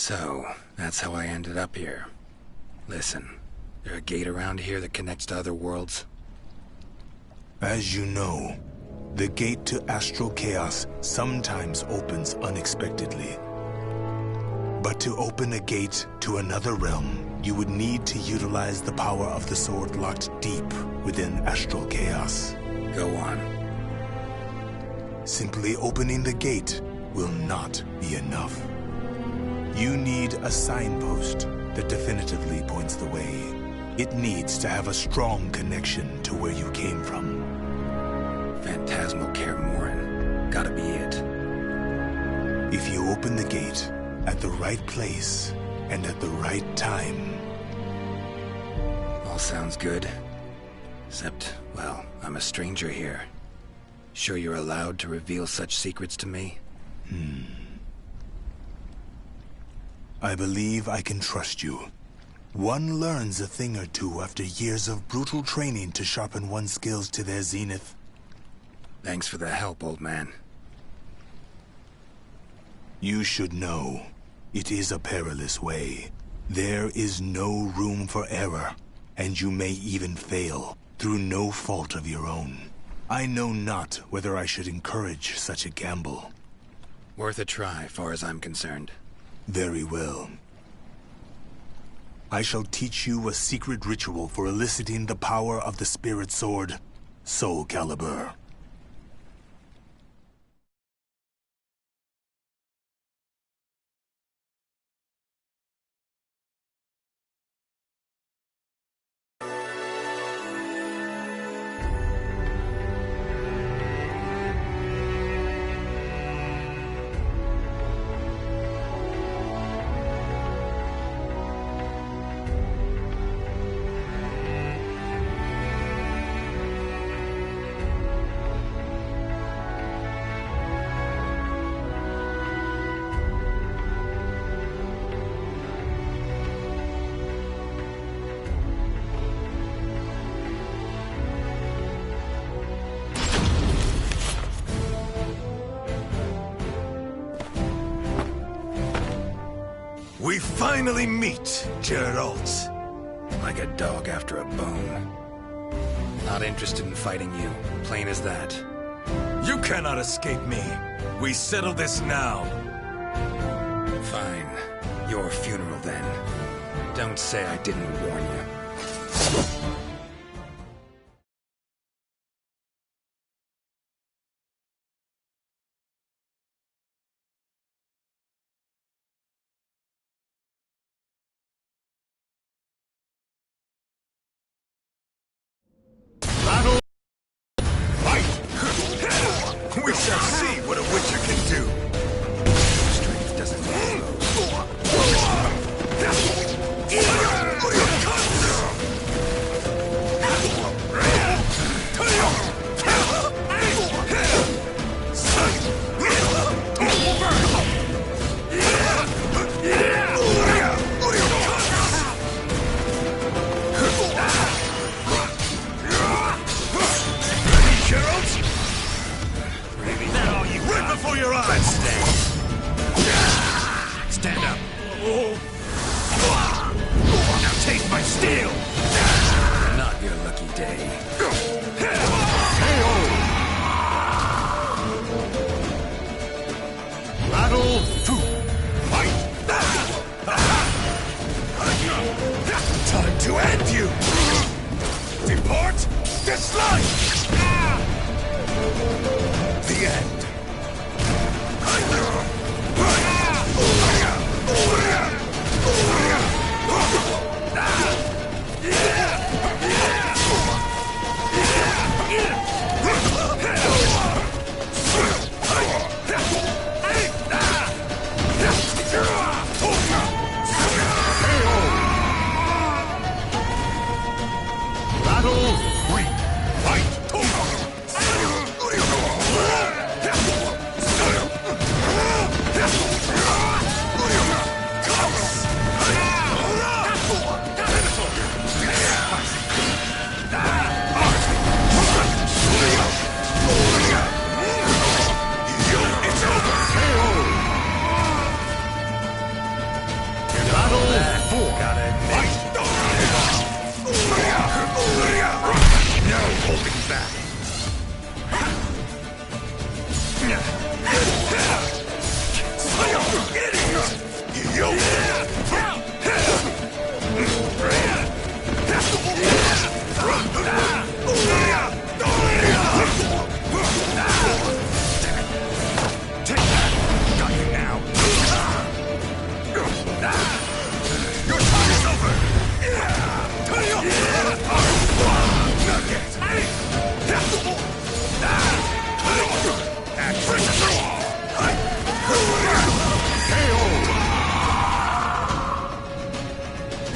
So, that's how I ended up here. Listen, there a gate around here that connects to other worlds? As you know, the gate to astral chaos sometimes opens unexpectedly. But to open a gate to another realm, you would need to utilize the power of the sword locked deep within astral chaos. Go on. Simply opening the gate will not be enough. You need a signpost that definitively points the way. It needs to have a strong connection to where you came from. Phantasmal Kaer Morhen. Gotta be it. If you open the gate at the right place and at the right time. All sounds good. Except, well, I'm a stranger here. Sure you're allowed to reveal such secrets to me? I believe I can trust you. One learns a thing or two after years of brutal training to sharpen one's skills to their zenith. Thanks for the help, old man. You should know, it is a perilous way. There is no room for error, and you may even fail, through no fault of your own. I know not whether I should encourage such a gamble. Worth a try, far as I'm concerned. Very well. I shall teach you a secret ritual for eliciting the power of the spirit sword, Soul Calibur. We finally meet, Geralt. Like a dog after a bone. Not interested in fighting you. Plain as that. You cannot escape me. We settle this now. Fine. Your funeral, then. Don't say I didn't warn you. Battle! Fight! We shall see what a Witcher can do. Strength doesn't before your eyes! Stand up. Now taste my steel! Not your lucky day. Battle 2. Fight! Time to end you! Depart this life! The end. Battle 3. Fight! that. Take that! Got you now! Your time is over!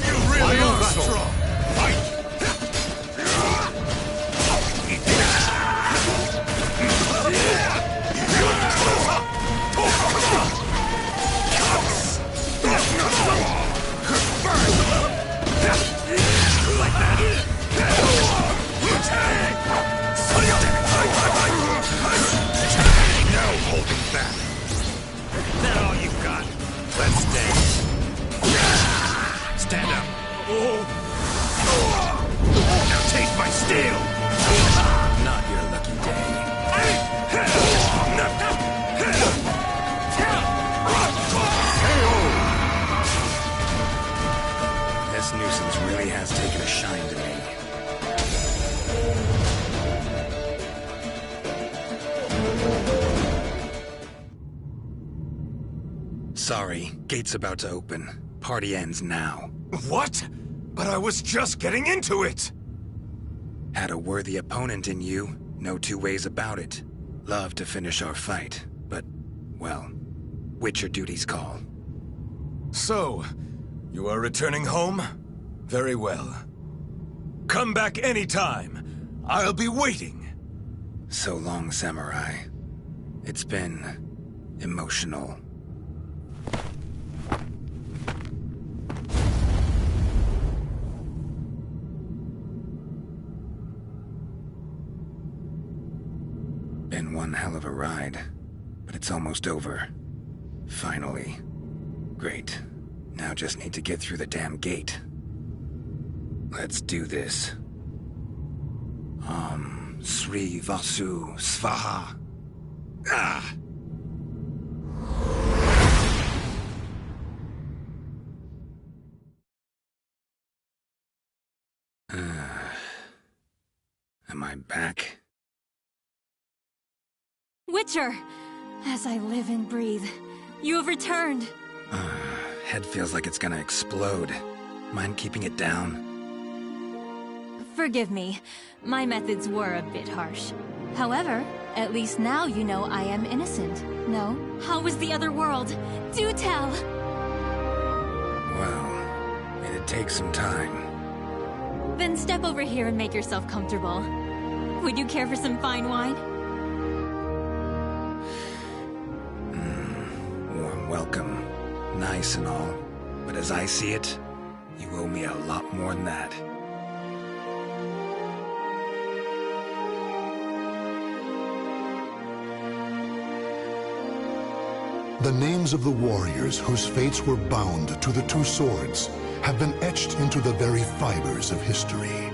You really are strong! No holding back. Is that all you've got? Let's dance. Stand up. Now taste my steel. Not your lucky day. This nuisance really has taken a shine to me. Sorry, gate's about to open. Party ends now. What? But I was just getting into it! Had a worthy opponent in you, no two ways about it. Love to finish our fight, but, well, Witcher duties call. So, you are returning home? Very well. Come back anytime. I'll be waiting. So long, Samurai. It's been emotional. Been one hell of a ride, but it's almost over. Finally. Great. Now just need to get through the damn gate. Let's do this. Sri Vasu Svaha. Ah! Am I back? Witcher! As I live and breathe, you have returned. Head feels like it's gonna explode. Mind keeping it down? Forgive me. My methods were a bit harsh. However, at least now you know I am innocent. No? How was the other world? Do tell! Well, it'd take some time. Then step over here and make yourself comfortable. Would you care for some fine wine? Warm welcome. Nice and all. But as I see it, you owe me a lot more than that. The names of the warriors whose fates were bound to the two swords have been etched into the very fibers of history.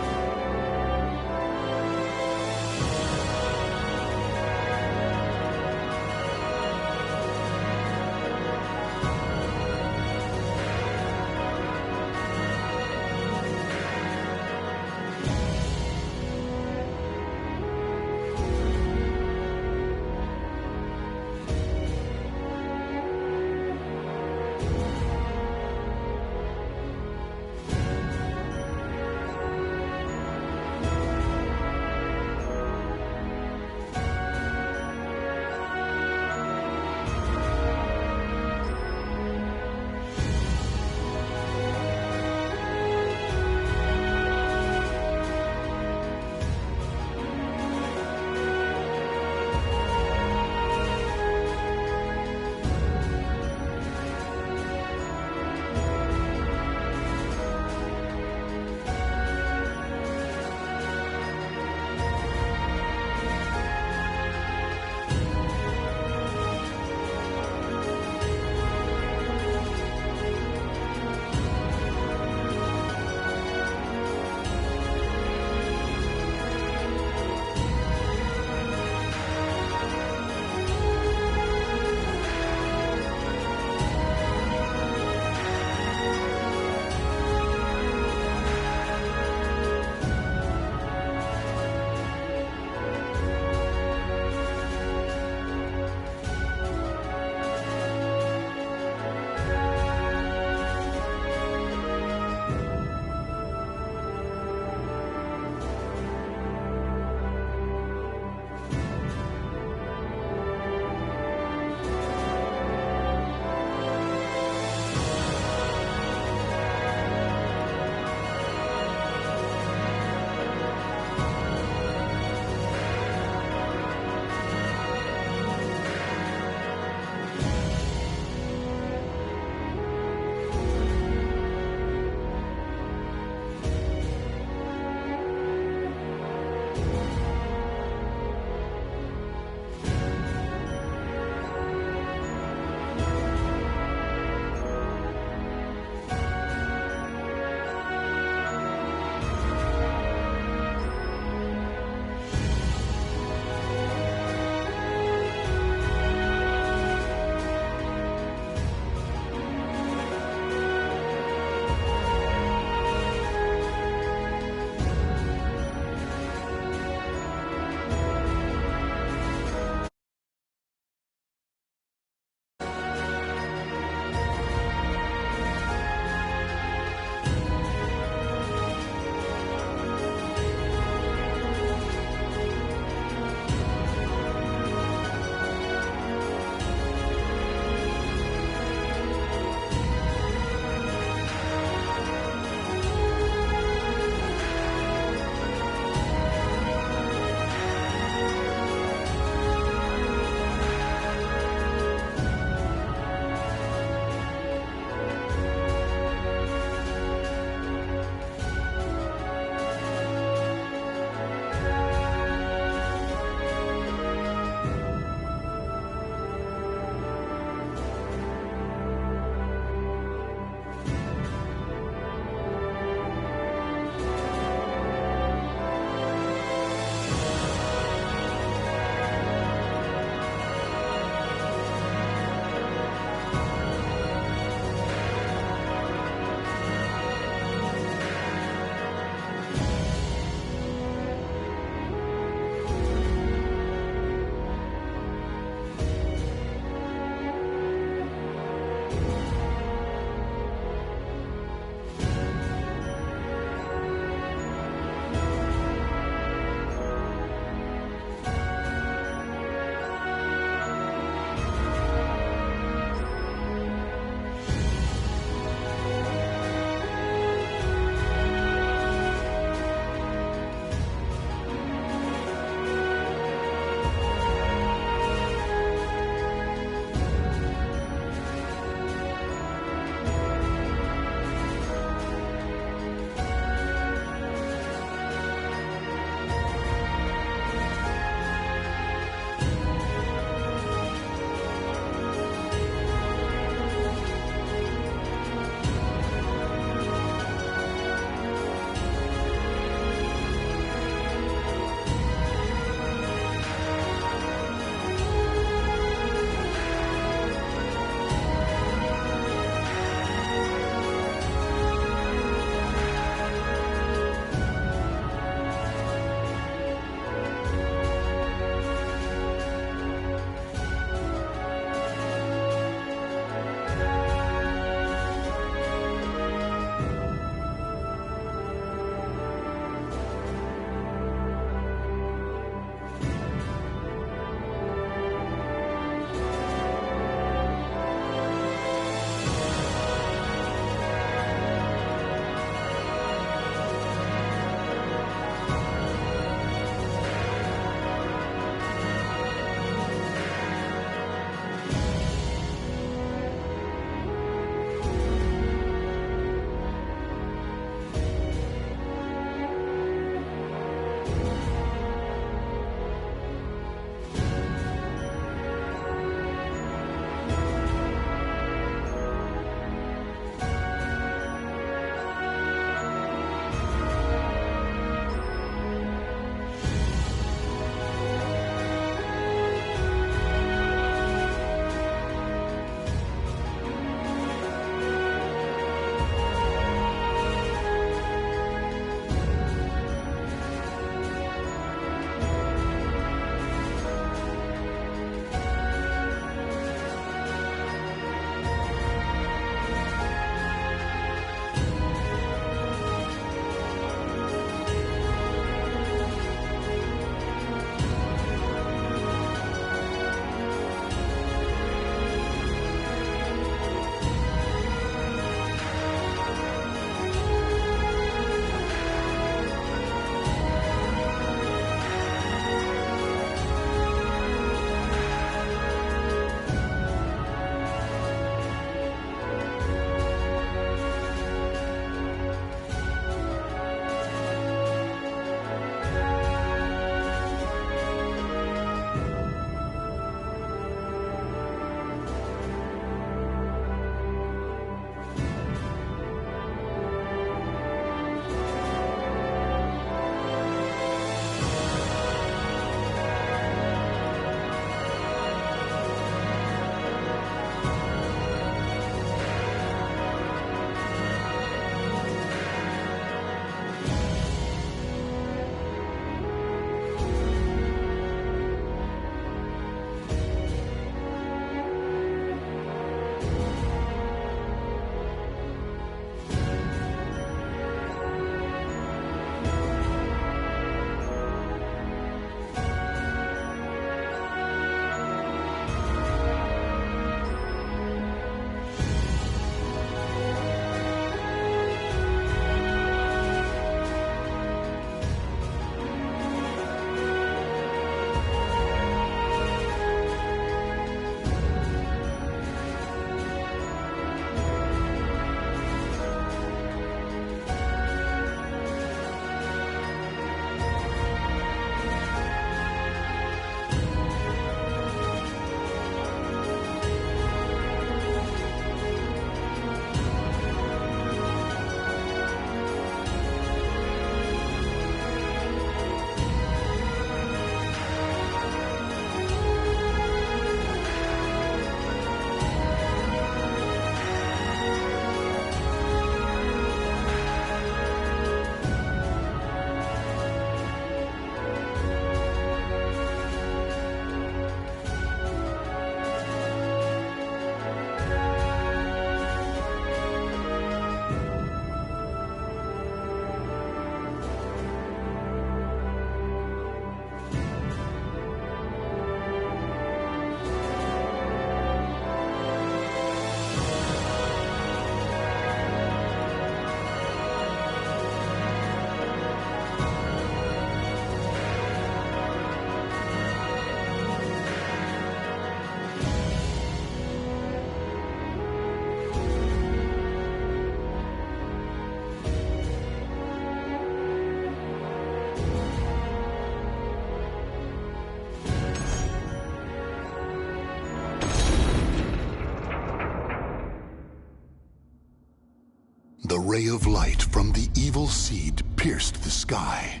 ray of light from the evil seed pierced the sky,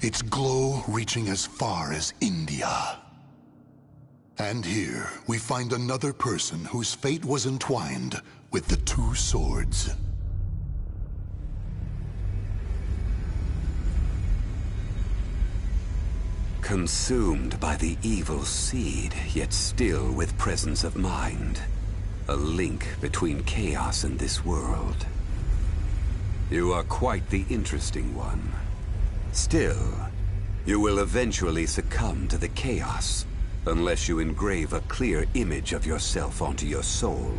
its glow reaching as far as India. And here we find another person whose fate was entwined with the two swords. Consumed by the evil seed, yet still with presence of mind. A link between chaos and this world. You are quite the interesting one. Still, you will eventually succumb to the chaos, unless you engrave a clear image of yourself onto your soul.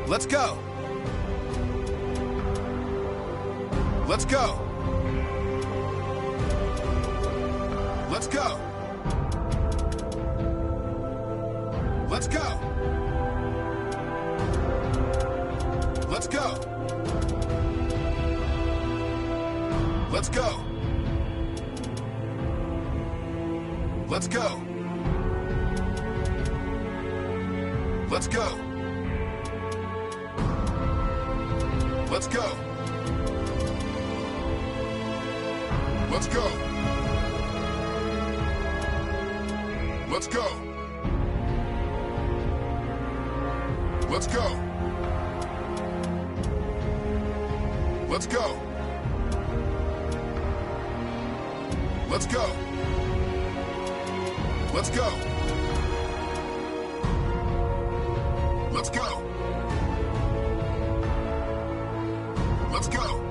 Let's go! Let's go! Let's go! Let's go! Let's go! Let's go! Let's go! Let's go! Let's go! Let's go! Let's go! Let's go! Let's go! Let's go! Let's go! Let's go! Let's go!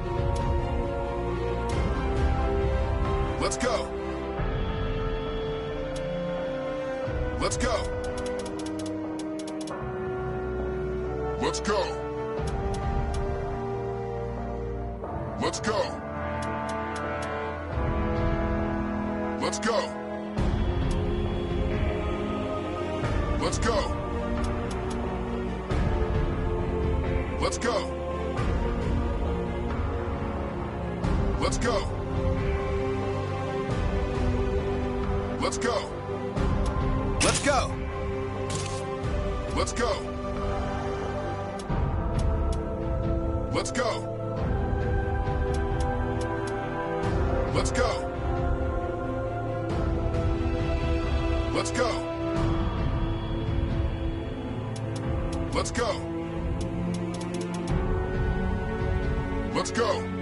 Let's go. Let's go. Let's go. Let's go. Let's go. Let's go. Let's go. Let's go. Let's go. Let's go. Let's go. Let's go. Let's go. Let's go. Let's go.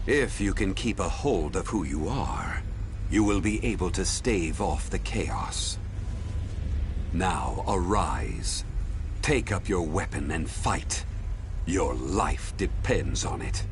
If you can keep a hold of who you are, you will be able to stave off the chaos. Now, arise. Take up your weapon and fight. Your life depends on it.